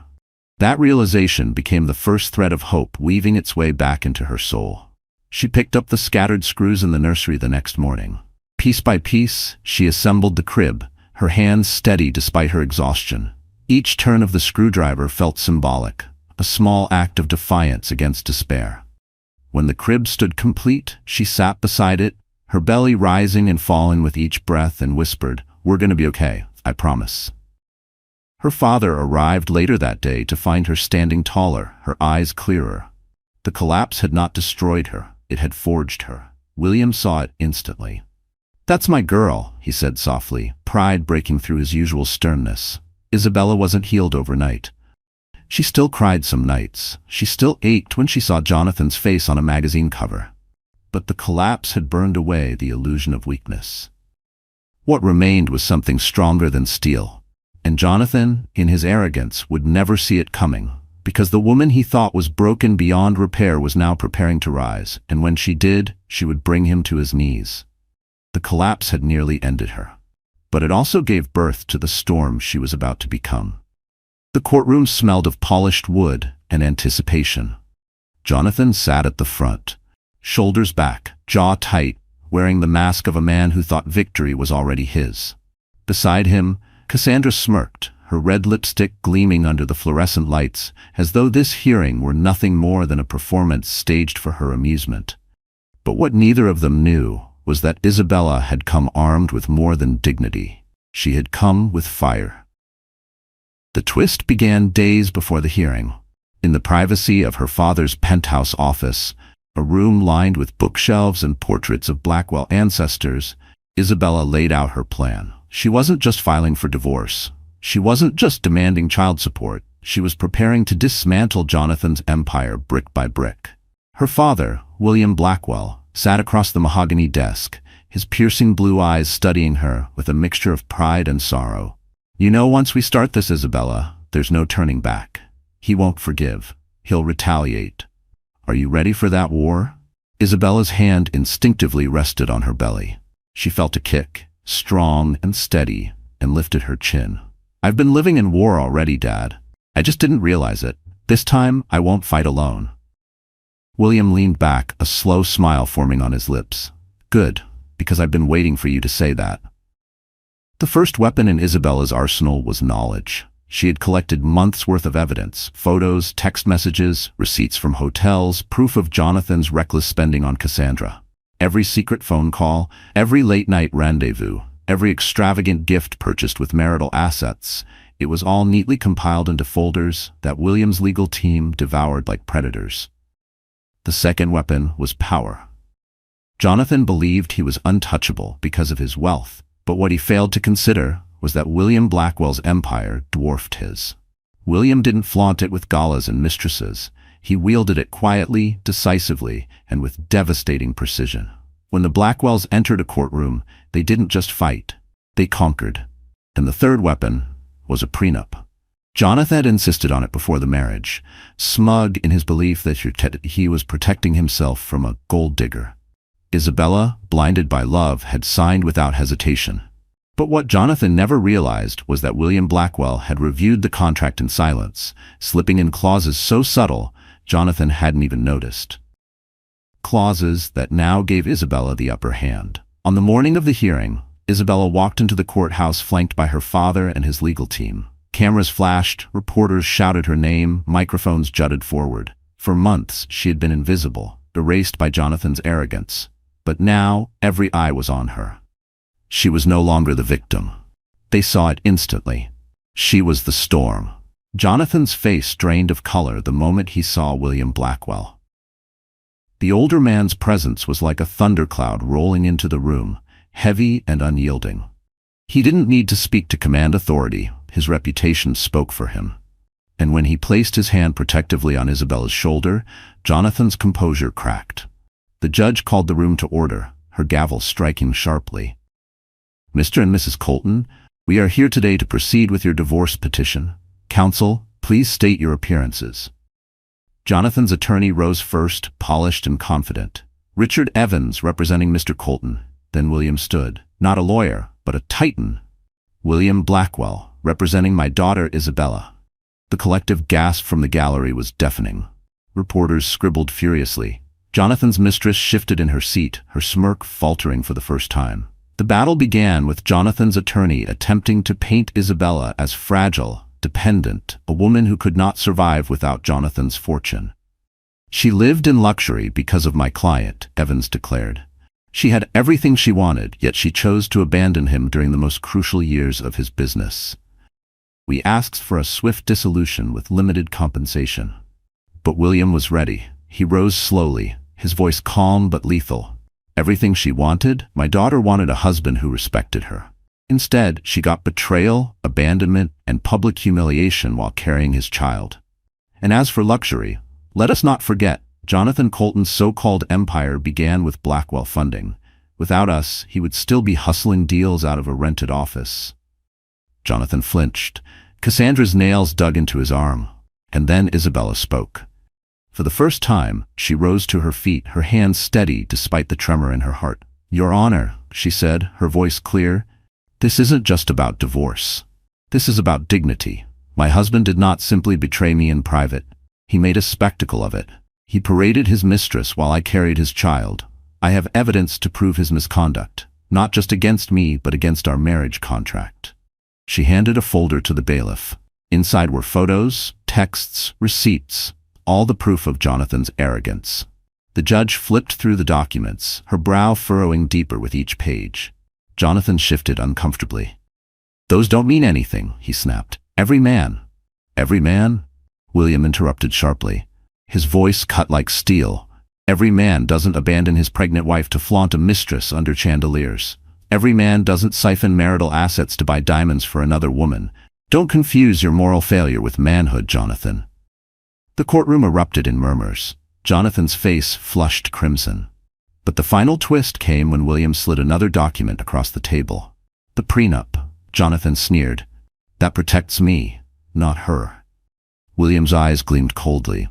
That realization became the first thread of hope weaving its way back into her soul. She picked up the scattered screws in the nursery the next morning. Piece by piece, she assembled the crib, her hands steady despite her exhaustion. Each turn of the screwdriver felt symbolic, a small act of defiance against despair. When the crib stood complete, she sat beside it, her belly rising and falling with each breath, and whispered, "We're going to be okay, I promise." Her father arrived later that day to find her standing taller, her eyes clearer. The collapse had not destroyed her, it had forged her. William saw it instantly. "That's my girl," he said softly, pride breaking through his usual sternness. Isabella wasn't healed overnight. She still cried some nights. She still ached when she saw Jonathan's face on a magazine cover. But the collapse had burned away the illusion of weakness. What remained was something stronger than steel. And Jonathan, in his arrogance, would never see it coming, because the woman he thought was broken beyond repair was now preparing to rise, and when she did, she would bring him to his knees. The collapse had nearly ended her. But it also gave birth to the storm she was about to become. The courtroom smelled of polished wood and anticipation. Jonathan sat at the front, shoulders back, jaw tight, wearing the mask of a man who thought victory was already his. Beside him, Cassandra smirked, her red lipstick gleaming under the fluorescent lights, as though this hearing were nothing more than a performance staged for her amusement. But what neither of them knew was that Isabella had come armed with more than dignity. She had come with fire. The twist began days before the hearing. In the privacy of her father's penthouse office, a room lined with bookshelves and portraits of Blackwell ancestors, Isabella laid out her plan. She wasn't just filing for divorce. She wasn't just demanding child support. She was preparing to dismantle Jonathan's empire brick by brick. Her father, William Blackwell, sat across the mahogany desk, his piercing blue eyes studying her with a mixture of pride and sorrow. "You know, once we start this, Isabella, there's no turning back. He won't forgive. He'll retaliate. Are you ready for that war?" Isabella's hand instinctively rested on her belly. She felt a kick, strong and steady, and lifted her chin. "I've been living in war already, Dad. I just didn't realize it. This time, I won't fight alone." William leaned back, a slow smile forming on his lips. "Good, because I've been waiting for you to say that." The first weapon in Isabella's arsenal was knowledge. She had collected months' worth of evidence, photos, text messages, receipts from hotels, proof of Jonathan's reckless spending on Cassandra. Every secret phone call, every late-night rendezvous, every extravagant gift purchased with marital assets, it was all neatly compiled into folders that William's legal team devoured like predators. The second weapon was power. Jonathan believed he was untouchable because of his wealth, but what he failed to consider was that William Blackwell's empire dwarfed his. William didn't flaunt it with galas and mistresses. He wielded it quietly, decisively, and with devastating precision. When the Blackwells entered a courtroom, they didn't just fight, they conquered. And the third weapon was a prenup. Jonathan had insisted on it before the marriage, smug in his belief that he was protecting himself from a gold digger. Isabella, blinded by love, had signed without hesitation. But what Jonathan never realized was that William Blackwell had reviewed the contract in silence, slipping in clauses so subtle Jonathan hadn't even noticed. Clauses that now gave Isabella the upper hand. On the morning of the hearing, Isabella walked into the courthouse flanked by her father and his legal team. Cameras flashed, reporters shouted her name, microphones jutted forward. For months, she had been invisible, erased by Jonathan's arrogance. But now, every eye was on her. She was no longer the victim. They saw it instantly. She was the storm. Jonathan's face drained of color the moment he saw William Blackwell. The older man's presence was like a thundercloud rolling into the room, heavy and unyielding. He didn't need to speak to command authority. His reputation spoke for him. And when he placed his hand protectively on Isabella's shoulder, Jonathan's composure cracked. The judge called the room to order, her gavel striking sharply. "Mr. and Mrs. Colton, we are here today to proceed with your divorce petition. Counsel, please state your appearances." Jonathan's attorney rose first, polished and confident. Richard Evans, representing Mr. Colton. Then William stood, not a lawyer, but a titan. "William Blackwell, representing my daughter Isabella." The collective gasp from the gallery was deafening. Reporters scribbled furiously. Jonathan's mistress shifted in her seat, her smirk faltering for the first time. The battle began with Jonathan's attorney attempting to paint Isabella as fragile, dependent, a woman who could not survive without Jonathan's fortune. "She lived in luxury because of my client," Evans declared. "She had everything she wanted, yet she chose to abandon him during the most crucial years of his business. We asked for a swift dissolution with limited compensation." But William was ready. He rose slowly, his voice calm but lethal. "Everything she wanted? My daughter wanted a husband who respected her. Instead, she got betrayal, abandonment, and public humiliation while carrying his child. And as for luxury, let us not forget, Jonathan Colton's so-called empire began with Blackwell funding. Without us, he would still be hustling deals out of a rented office." Jonathan flinched. Cassandra's nails dug into his arm. And then Isabella spoke. For the first time, she rose to her feet, her hands steady despite the tremor in her heart. "Your Honor," she said, her voice clear, "this isn't just about divorce. This is about dignity. My husband did not simply betray me in private. He made a spectacle of it. He paraded his mistress while I carried his child. I have evidence to prove his misconduct, not just against me but against our marriage contract." She handed a folder to the bailiff. Inside were photos, texts, receipts, all the proof of Jonathan's arrogance. The judge flipped through the documents, her brow furrowing deeper with each page. Jonathan shifted uncomfortably. "Those don't mean anything," he snapped. "Every man." "Every man?" William interrupted sharply. His voice cut like steel. "Every man doesn't abandon his pregnant wife to flaunt a mistress under chandeliers. Every man doesn't siphon marital assets to buy diamonds for another woman. Don't confuse your moral failure with manhood, Jonathan." The courtroom erupted in murmurs. Jonathan's face flushed crimson. But the final twist came when William slid another document across the table. "The prenup," Jonathan sneered. "That protects me, not her." William's eyes gleamed coldly.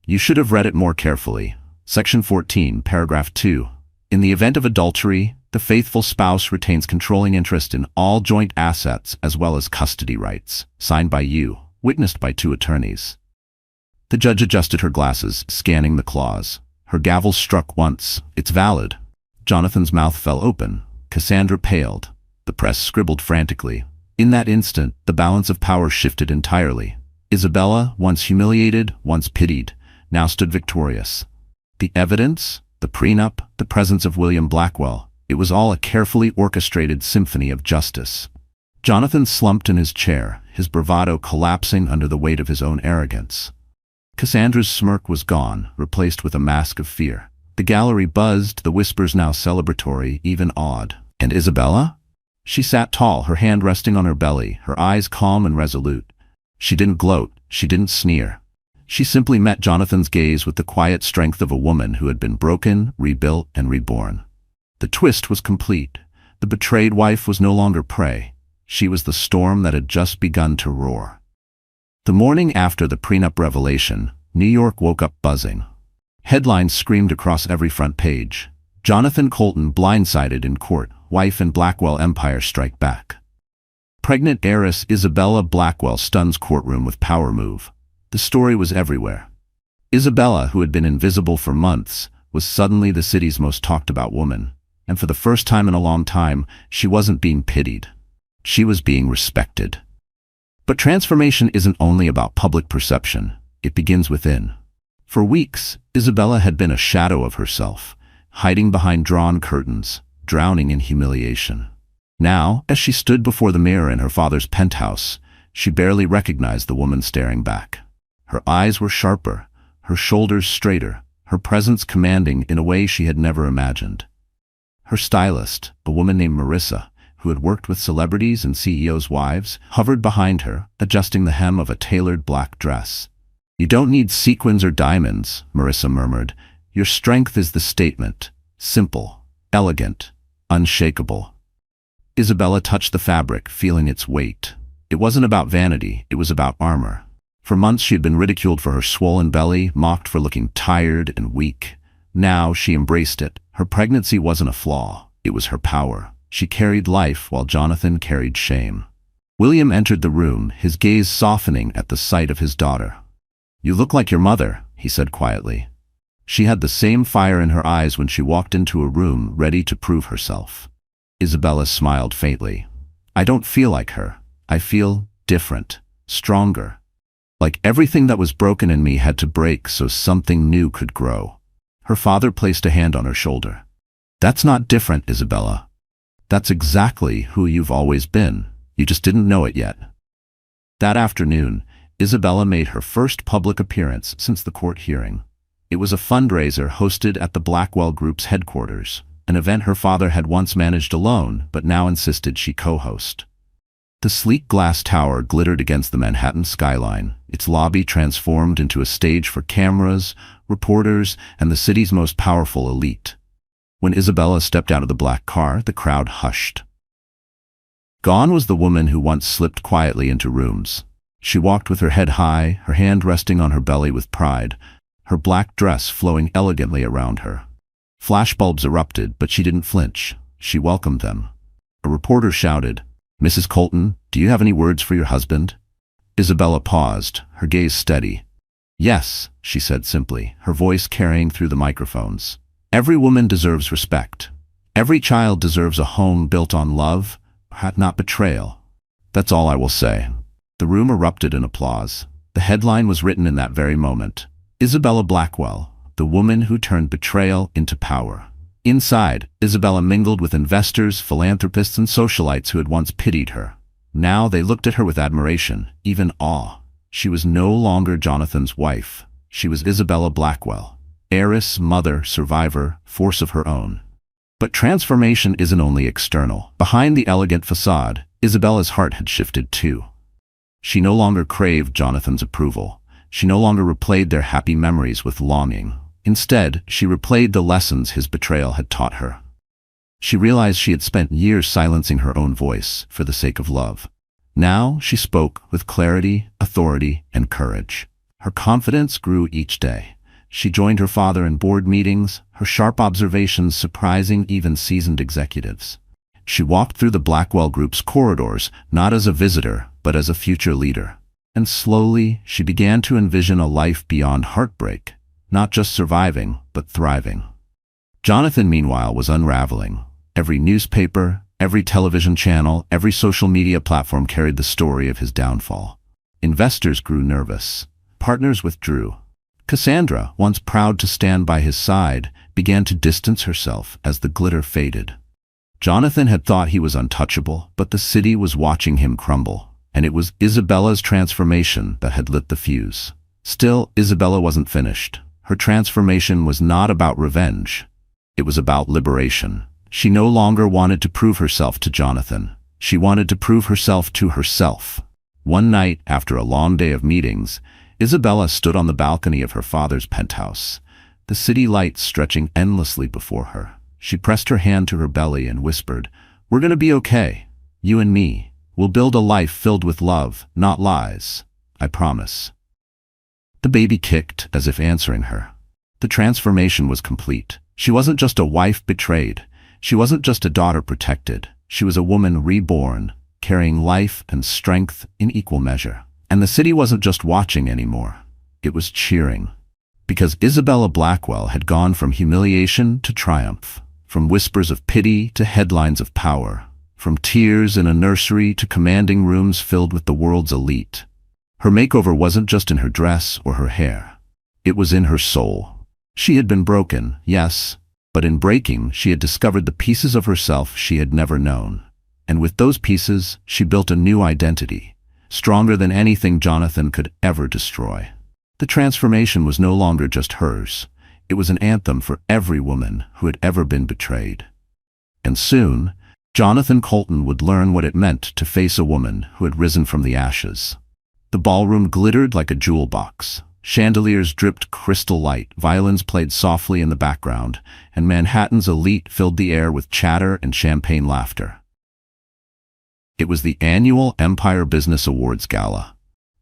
"You should have read it more carefully. Section 14, paragraph 2. In the event of adultery, the faithful spouse retains controlling interest in all joint assets as well as custody rights. Signed by you, witnessed by 2 attorneys." The judge adjusted her glasses, scanning the clause. Her gavel struck once. "It's valid." Jonathan's mouth fell open. Cassandra paled. The press scribbled frantically. In that instant, the balance of power shifted entirely. Isabella, once humiliated, once pitied, now stood victorious. The evidence, the prenup, the presence of William Blackwell, it was all a carefully orchestrated symphony of justice. Jonathan slumped in his chair, his bravado collapsing under the weight of his own arrogance. Cassandra's smirk was gone, replaced with a mask of fear. The gallery buzzed, the whispers now celebratory, even awed. And Isabella? She sat tall, her hand resting on her belly, her eyes calm and resolute. She didn't gloat, she didn't sneer. She simply met Jonathan's gaze with the quiet strength of a woman who had been broken, rebuilt, and reborn. The twist was complete. The betrayed wife was no longer prey. She was the storm that had just begun to roar. The morning after the prenup revelation, New York woke up buzzing. Headlines screamed across every front page. Jonathan Colton blindsided in court, wife and Blackwell empire strike back. Pregnant heiress Isabella Blackwell stuns courtroom with power move. The story was everywhere. Isabella, who had been invisible for months, was suddenly the city's most talked about woman. And for the first time in a long time, she wasn't being pitied. She was being respected. But transformation isn't only about public perception. It begins within. For weeks, Isabella had been a shadow of herself, hiding behind drawn curtains, drowning in humiliation. Now, as she stood before the mirror in her father's penthouse, she barely recognized the woman staring back. Her eyes were sharper, her shoulders straighter, her presence commanding in a way she had never imagined. Her stylist, a woman named Marissa, who had worked with celebrities and CEOs' wives, hovered behind her, adjusting the hem of a tailored black dress. "You don't need sequins or diamonds," Marissa murmured. "Your strength is the statement. Simple, elegant, unshakable." Isabella touched the fabric, feeling its weight. It wasn't about vanity, it was about armor. For months she had been ridiculed for her swollen belly, mocked for looking tired and weak. Now she embraced it. Her pregnancy wasn't a flaw, it was her power. She carried life while Jonathan carried shame. William entered the room, his gaze softening at the sight of his daughter. "You look like your mother," he said quietly. She had the same fire in her eyes when she walked into a room ready to prove herself. Isabella smiled faintly. "I don't feel like her. I feel different, stronger. Like everything that was broken in me had to break so something new could grow." Her father placed a hand on her shoulder. "That's not different, Isabella. That's exactly who you've always been. You just didn't know it yet." That afternoon, Isabella made her first public appearance since the court hearing. It was a fundraiser hosted at the Blackwell Group's headquarters, an event her father had once managed alone but now insisted she co-host. The sleek glass tower glittered against the Manhattan skyline, its lobby transformed into a stage for cameras, reporters, and the city's most powerful elite. When Isabella stepped out of the black car, the crowd hushed. Gone was the woman who once slipped quietly into rooms. She walked with her head high, her hand resting on her belly with pride, her black dress flowing elegantly around her. Flashbulbs erupted, but she didn't flinch. She welcomed them. A reporter shouted, "Mrs. Colton, do you have any words for your husband?" Isabella paused, her gaze steady. "Yes," she said simply, her voice carrying through the microphones. Every woman deserves respect. Every child deserves a home built on love, not betrayal. That's all I will say." The room erupted in applause. The headline was written in that very moment. Isabella Blackwell, the woman who turned betrayal into power. Inside, Isabella mingled with investors, philanthropists, and socialites who had once pitied her. Now they looked at her with admiration, even awe. She was no longer Jonathan's wife. She was Isabella Blackwell, heiress, mother, survivor, force of her own. But transformation isn't only external. Behind the elegant facade, Isabella's heart had shifted too. She no longer craved Jonathan's approval. She no longer replayed their happy memories with longing. Instead, she replayed the lessons his betrayal had taught her. She realized she had spent years silencing her own voice for the sake of love. Now she spoke with clarity, authority, and courage. Her confidence grew each day. She joined her father in board meetings, her sharp observations surprising even seasoned executives. She walked through the Blackwell Group's corridors, not as a visitor, but as a future leader. And slowly, she began to envision a life beyond heartbreak, not just surviving, but thriving. Jonathan, meanwhile, was unraveling. Every newspaper, every television channel, every social media platform carried the story of his downfall. Investors grew nervous. Partners withdrew. Cassandra, once proud to stand by his side, began to distance herself as the glitter faded. Jonathan had thought he was untouchable, but the city was watching him crumble, and it was Isabella's transformation that had lit the fuse. Still, Isabella wasn't finished. Her transformation was not about revenge. It was about liberation. She no longer wanted to prove herself to Jonathan. She wanted to prove herself to herself. One night, after a long day of meetings, Isabella stood on the balcony of her father's penthouse, the city lights stretching endlessly before her. She pressed her hand to her belly and whispered, "We're gonna be okay. You and me. We'll build a life filled with love, not lies. I promise." The baby kicked as if answering her. The transformation was complete. She wasn't just a wife betrayed. She wasn't just a daughter protected. She was a woman reborn, carrying life and strength in equal measure. And the city wasn't just watching anymore. It was cheering. Because Isabella Blackwell had gone from humiliation to triumph, from whispers of pity to headlines of power, from tears in a nursery to commanding rooms filled with the world's elite. Her makeover wasn't just in her dress or her hair. It was in her soul. She had been broken, yes, but in breaking, she had discovered the pieces of herself she had never known. And with those pieces, she built a new identity, stronger than anything Jonathan could ever destroy. The transformation was no longer just hers. It was an anthem for every woman who had ever been betrayed. And soon, Jonathan Colton would learn what it meant to face a woman who had risen from the ashes. The ballroom glittered like a jewel box. Chandeliers dripped crystal light, violins played softly in the background, and Manhattan's elite filled the air with chatter and champagne laughter. It was the annual Empire Business Awards Gala,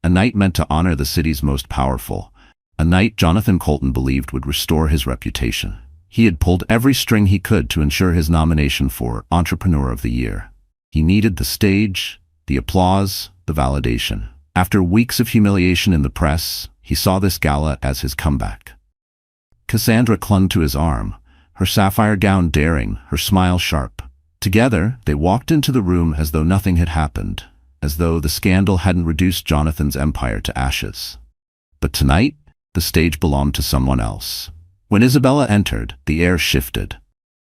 a night meant to honor the city's most powerful, a night Jonathan Colton believed would restore his reputation. He had pulled every string he could to ensure his nomination for Entrepreneur of the Year. He needed the stage, the applause, the validation. After weeks of humiliation in the press, he saw this gala as his comeback. Cassandra clung to his arm, her sapphire gown daring, her smile sharp. Together, they walked into the room as though nothing had happened, as though the scandal hadn't reduced Jonathan's empire to ashes. But tonight, the stage belonged to someone else. When Isabella entered, the air shifted.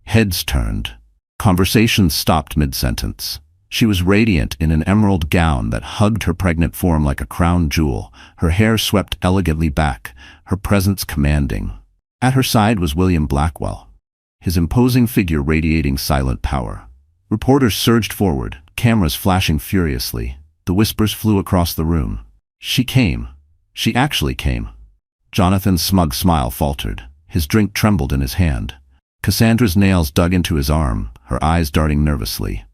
Heads turned. Conversations stopped mid-sentence. She was radiant in an emerald gown that hugged her pregnant form like a crown jewel, her hair swept elegantly back, her presence commanding. At her side was William Blackwell, his imposing figure radiating silent power. Reporters surged forward, cameras flashing furiously. The whispers flew across the room. She came. She actually came. Jonathan's smug smile faltered. His drink trembled in his hand. Cassandra's nails dug into his arm, her eyes darting nervously.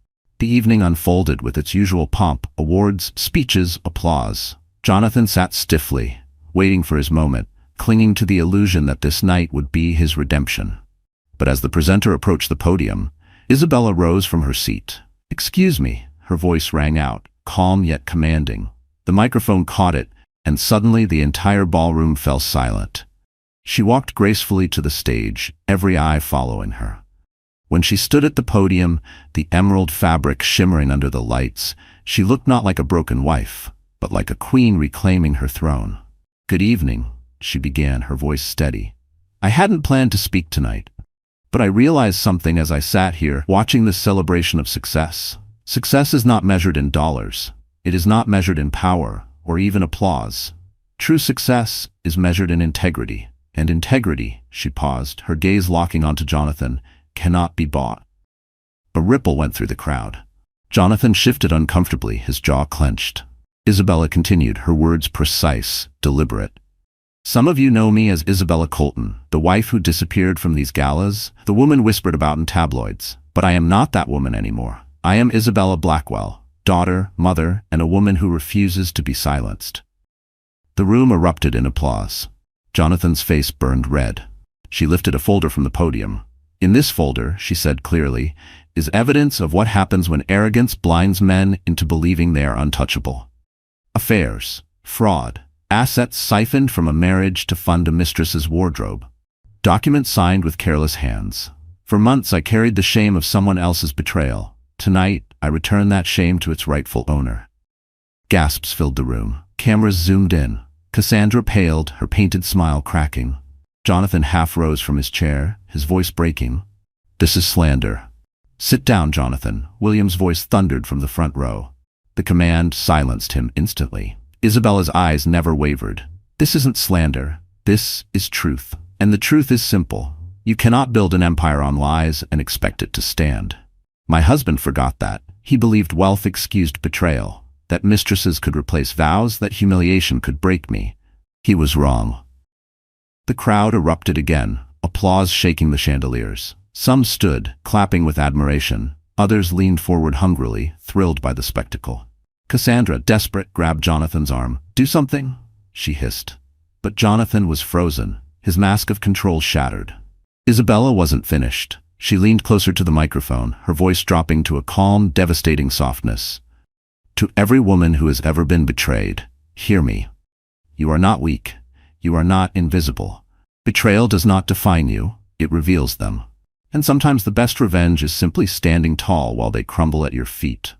The evening unfolded with its usual pomp, awards, speeches, applause. Jonathan sat stiffly, waiting for his moment, clinging to the illusion that this night would be his redemption. But as the presenter approached the podium, Isabella rose from her seat. "Excuse me," her voice rang out, calm yet commanding. The microphone caught it, and suddenly the entire ballroom fell silent. She walked gracefully to the stage, every eye following her. When she stood at the podium, the emerald fabric shimmering under the lights, she looked not like a broken wife, but like a queen reclaiming her throne. "Good evening," she began, her voice steady. "I hadn't planned to speak tonight, but I realized something as I sat here watching this celebration of success. Success is not measured in dollars. It is not measured in power or even applause. True success is measured in integrity. And integrity," she paused, her gaze locking onto Jonathan, "cannot be bought." A ripple went through the crowd. Jonathan shifted uncomfortably, his jaw clenched. Isabella continued, her words precise, deliberate. "Some of you know me as Isabella Colton, the wife who disappeared from these galas, the woman whispered about in tabloids. But I am not that woman anymore. I am Isabella Blackwell, daughter, mother, and a woman who refuses to be silenced." The room erupted in applause. Jonathan's face burned red. She lifted a folder from the podium. "In this folder," she said clearly, "is evidence of what happens when arrogance blinds men into believing they are untouchable. Affairs, fraud, assets siphoned from a marriage to fund a mistress's wardrobe. Documents signed with careless hands. For months I carried the shame of someone else's betrayal. Tonight, I return that shame to its rightful owner." Gasps filled the room. Cameras zoomed in. Cassandra paled, her painted smile cracking. Jonathan half rose from his chair, his voice breaking. "This is slander." "Sit down, Jonathan," William's voice thundered from the front row. The command silenced him instantly. Isabella's eyes never wavered. "This isn't slander. This is truth. And the truth is simple. You cannot build an empire on lies and expect it to stand. My husband forgot that. He believed wealth excused betrayal, that mistresses could replace vows, that humiliation could break me. He was wrong." The crowd erupted again, applause shaking the chandeliers. Some stood, clapping with admiration. Others leaned forward hungrily, thrilled by the spectacle. Cassandra, desperate, grabbed Jonathan's arm. "Do something," she hissed. But Jonathan was frozen, his mask of control shattered. Isabella wasn't finished. She leaned closer to the microphone, her voice dropping to a calm, devastating softness. "To every woman who has ever been betrayed, hear me. You are not weak. You are not invisible. Betrayal does not define you, it reveals them. And sometimes the best revenge is simply standing tall while they crumble at your feet."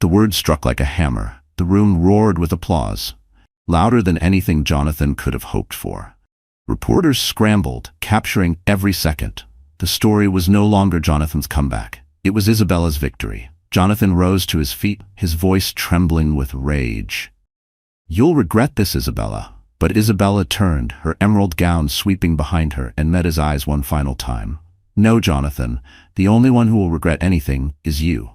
The words struck like a hammer. The room roared with applause, louder than anything Jonathan could have hoped for. Reporters scrambled, capturing every second. The story was no longer Jonathan's comeback. It was Isabella's victory. Jonathan rose to his feet, his voice trembling with rage. "You'll regret this, Isabella." But Isabella turned, her emerald gown sweeping behind her, and met his eyes one final time. "No, Jonathan, the only one who will regret anything is you."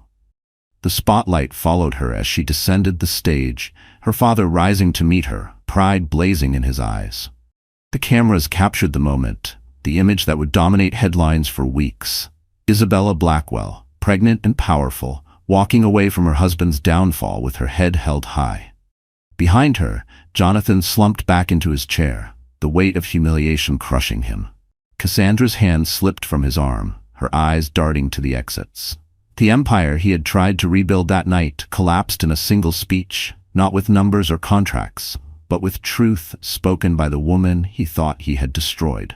The spotlight followed her as she descended the stage, her father rising to meet her, pride blazing in his eyes. The cameras captured the moment, the image that would dominate headlines for weeks. Isabella Blackwell, pregnant and powerful, walking away from her husband's downfall with her head held high. Behind her, Jonathan slumped back into his chair, the weight of humiliation crushing him. Cassandra's hand slipped from his arm, her eyes darting to the exits. The empire he had tried to rebuild that night collapsed in a single speech, not with numbers or contracts, but with truth spoken by the woman he thought he had destroyed.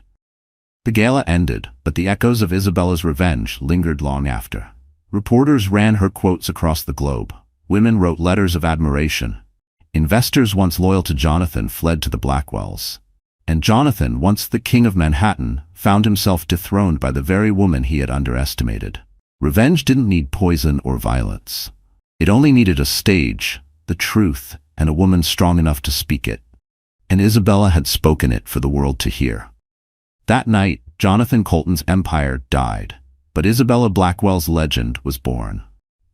The gala ended, but the echoes of Isabella's revenge lingered long after. Reporters ran her quotes across the globe. Women wrote letters of admiration. Investors once loyal to Jonathan fled to the Blackwells. And Jonathan, once the king of Manhattan, found himself dethroned by the very woman he had underestimated. Revenge didn't need poison or violence. It only needed a stage, the truth, and a woman strong enough to speak it. And Isabella had spoken it for the world to hear. That night, Jonathan Colton's empire died, but Isabella Blackwell's legend was born.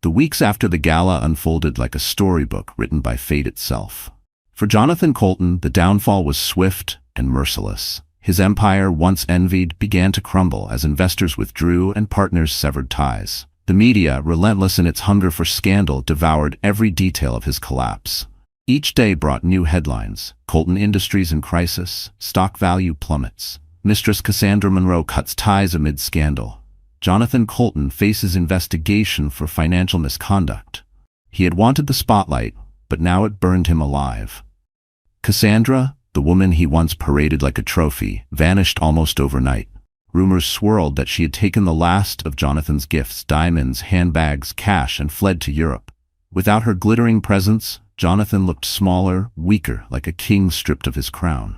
The weeks after the gala unfolded like a storybook written by fate itself. For Jonathan Colton, the downfall was swift and merciless. His empire, once envied, began to crumble as investors withdrew and partners severed ties. The media, relentless in its hunger for scandal, devoured every detail of his collapse. Each day brought new headlines. Colton Industries in crisis, stock value plummets. Mistress Cassandra Monroe cuts ties amid scandal. Jonathan Colton faces investigation for financial misconduct. He had wanted the spotlight, but now it burned him alive. Cassandra, The woman he once paraded like a trophy vanished almost overnight. Rumors swirled that she had taken the last of Jonathan's gifts, diamonds, handbags, cash, and fled to Europe. Without her glittering presence, Jonathan looked smaller, weaker, like a king stripped of his crown.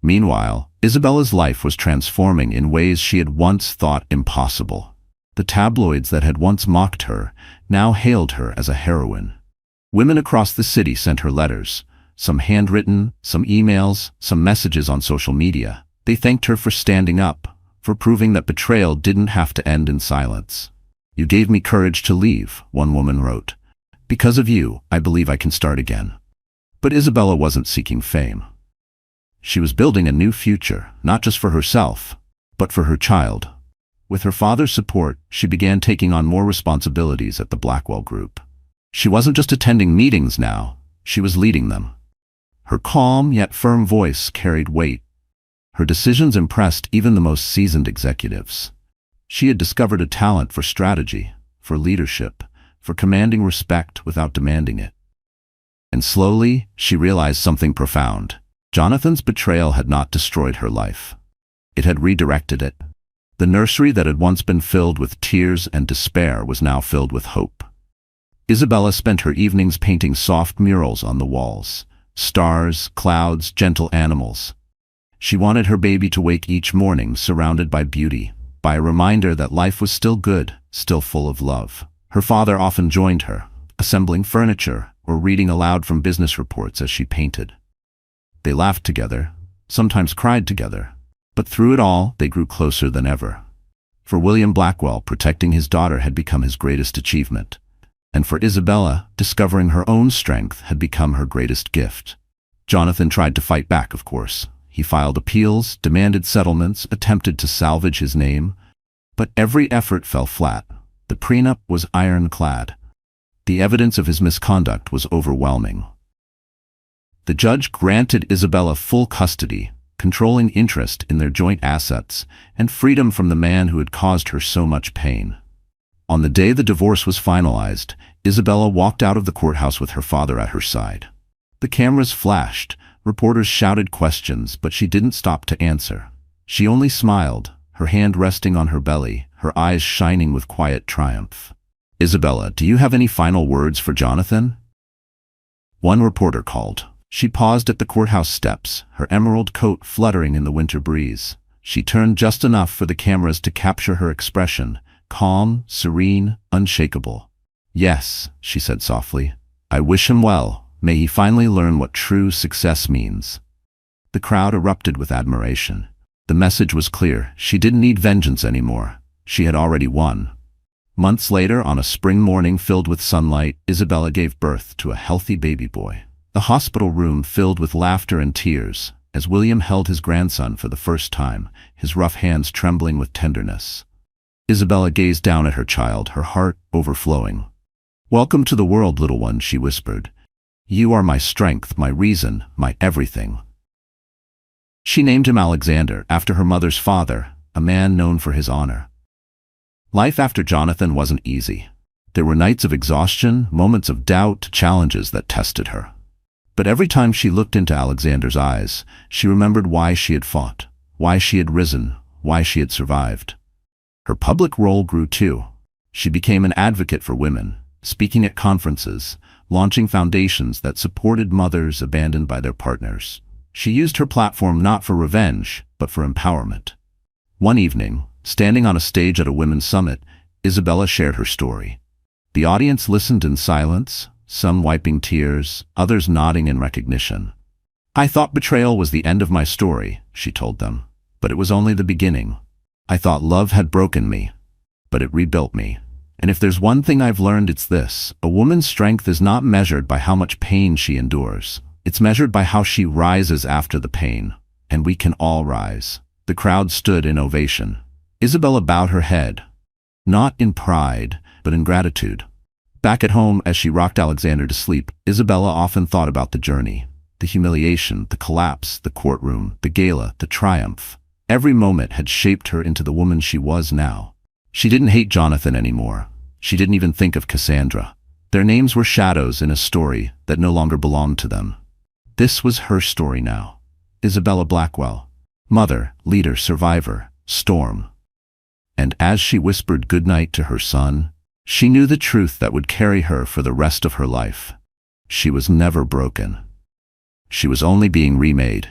Meanwhile, Isabella's life was transforming in ways she had once thought impossible. The tabloids that had once mocked her now hailed her as a heroine. Women across the city sent her letters, some handwritten, some emails, some messages on social media. They thanked her for standing up, for proving that betrayal didn't have to end in silence. "You gave me courage to leave," one woman wrote. "Because of you, I believe I can start again." But Isabella wasn't seeking fame. She was building a new future, not just for herself, but for her child. With her father's support, she began taking on more responsibilities at the Blackwell Group. She wasn't just attending meetings now, she was leading them. Her calm yet firm voice carried weight. Her decisions impressed even the most seasoned executives. She had discovered a talent for strategy, for leadership, for commanding respect without demanding it. And slowly, she realized something profound. Jonathan's betrayal had not destroyed her life. It had redirected it. The nursery that had once been filled with tears and despair was now filled with hope. Isabella spent her evenings painting soft murals on the walls. Stars, clouds, gentle animals. She wanted her baby to wake each morning surrounded by beauty, by a reminder that life was still good, still full of love. Her father often joined her, assembling furniture or reading aloud from business reports as she painted. They laughed together, sometimes cried together, but through it all, they grew closer than ever. For William Blackwell, protecting his daughter had become his greatest achievement. And for Isabella, discovering her own strength had become her greatest gift. Jonathan tried to fight back, of course. He filed appeals, demanded settlements, attempted to salvage his name. But every effort fell flat. The prenup was ironclad. The evidence of his misconduct was overwhelming. The judge granted Isabella full custody, controlling interest in their joint assets, and freedom from the man who had caused her so much pain. On the day the divorce was finalized, Isabella walked out of the courthouse with her father at her side. The cameras flashed, reporters shouted questions, but she didn't stop to answer. She only smiled, her hand resting on her belly, her eyes shining with quiet triumph. "Isabella, do you have any final words for Jonathan?" One reporter called. She paused at the courthouse steps, her emerald coat fluttering in the winter breeze. She turned just enough for the cameras to capture her expression, calm, serene, unshakable. "Yes," she said softly. "I wish him well. May he finally learn what true success means." The crowd erupted with admiration. The message was clear. She didn't need vengeance anymore. She had already won. Months later, on a spring morning filled with sunlight, Isabella gave birth to a healthy baby boy. The hospital room filled with laughter and tears, as William held his grandson for the first time, his rough hands trembling with tenderness. Isabella gazed down at her child, her heart overflowing. "Welcome to the world, little one," she whispered. "You are my strength, my reason, my everything." She named him Alexander, after her mother's father, a man known for his honor. Life after Jonathan wasn't easy. There were nights of exhaustion, moments of doubt, challenges that tested her. But every time she looked into Alexander's eyes, she remembered why she had fought, why she had risen, why she had survived. Her public role grew too. She became an advocate for women, speaking at conferences, launching foundations that supported mothers abandoned by their partners. She used her platform not for revenge, but for empowerment. One evening, standing on a stage at a women's summit, Isabella shared her story. The audience listened in silence, some wiping tears, others nodding in recognition. "I thought betrayal was the end of my story," she told them, "but it was only the beginning. I thought love had broken me, but it rebuilt me. And if there's one thing I've learned, it's this: a woman's strength is not measured by how much pain she endures. It's measured by how she rises after the pain, and we can all rise." The crowd stood in ovation. Isabella bowed her head, not in pride, but in gratitude. Back at home, as she rocked Alexander to sleep, Isabella often thought about the journey, the humiliation, the collapse, the courtroom, the gala, the triumph. Every moment had shaped her into the woman she was now. She didn't hate Jonathan anymore. She didn't even think of Cassandra. Their names were shadows in a story that no longer belonged to them. This was her story now. Isabella Blackwell. Mother, leader, survivor, storm. And as she whispered goodnight to her son, she knew the truth that would carry her for the rest of her life. She was never broken. She was only being remade.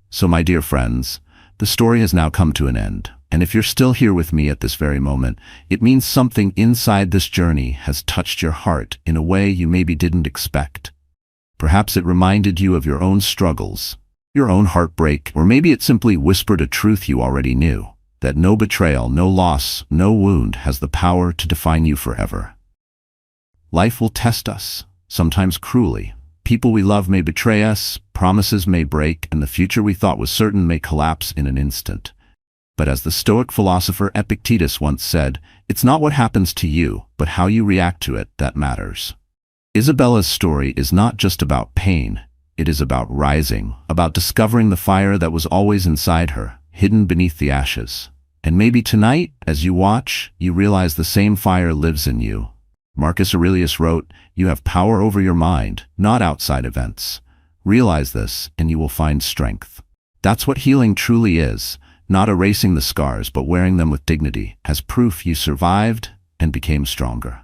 So my dear friends, the story has now come to an end. And if you're still here with me at this very moment, it means something inside this journey has touched your heart in a way you maybe didn't expect. Perhaps it reminded you of your own struggles, your own heartbreak, or maybe it simply whispered a truth you already knew, that no betrayal, no loss, no wound has the power to define you forever. Life will test us, sometimes cruelly. People we love may betray us, promises may break, and the future we thought was certain may collapse in an instant. But as the Stoic philosopher Epictetus once said, it's not what happens to you, but how you react to it that matters. Isabella's story is not just about pain, it is about rising, about discovering the fire that was always inside her, hidden beneath the ashes. And maybe tonight, as you watch, you realize the same fire lives in you. Marcus Aurelius wrote, "You have power over your mind, not outside events. Realize this, and you will find strength." That's what healing truly is. Not erasing the scars, but wearing them with dignity, as proof you survived and became stronger.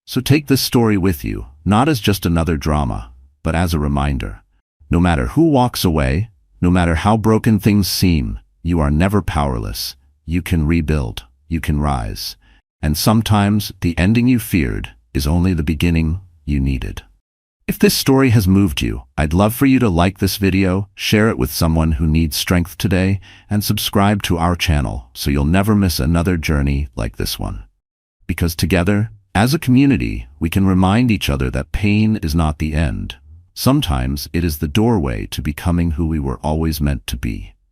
So take this story with you, not as just another drama, but as a reminder. No matter who walks away, no matter how broken things seem, you are never powerless. You can rebuild, you can rise. And sometimes the ending you feared is only the beginning you needed. If this story has moved you, I'd love for you to like this video, share it with someone who needs strength today, and subscribe to our channel so you'll never miss another journey like this one. Because together, as a community, we can remind each other that pain is not the end. Sometimes it is the doorway to becoming who we were always meant to be.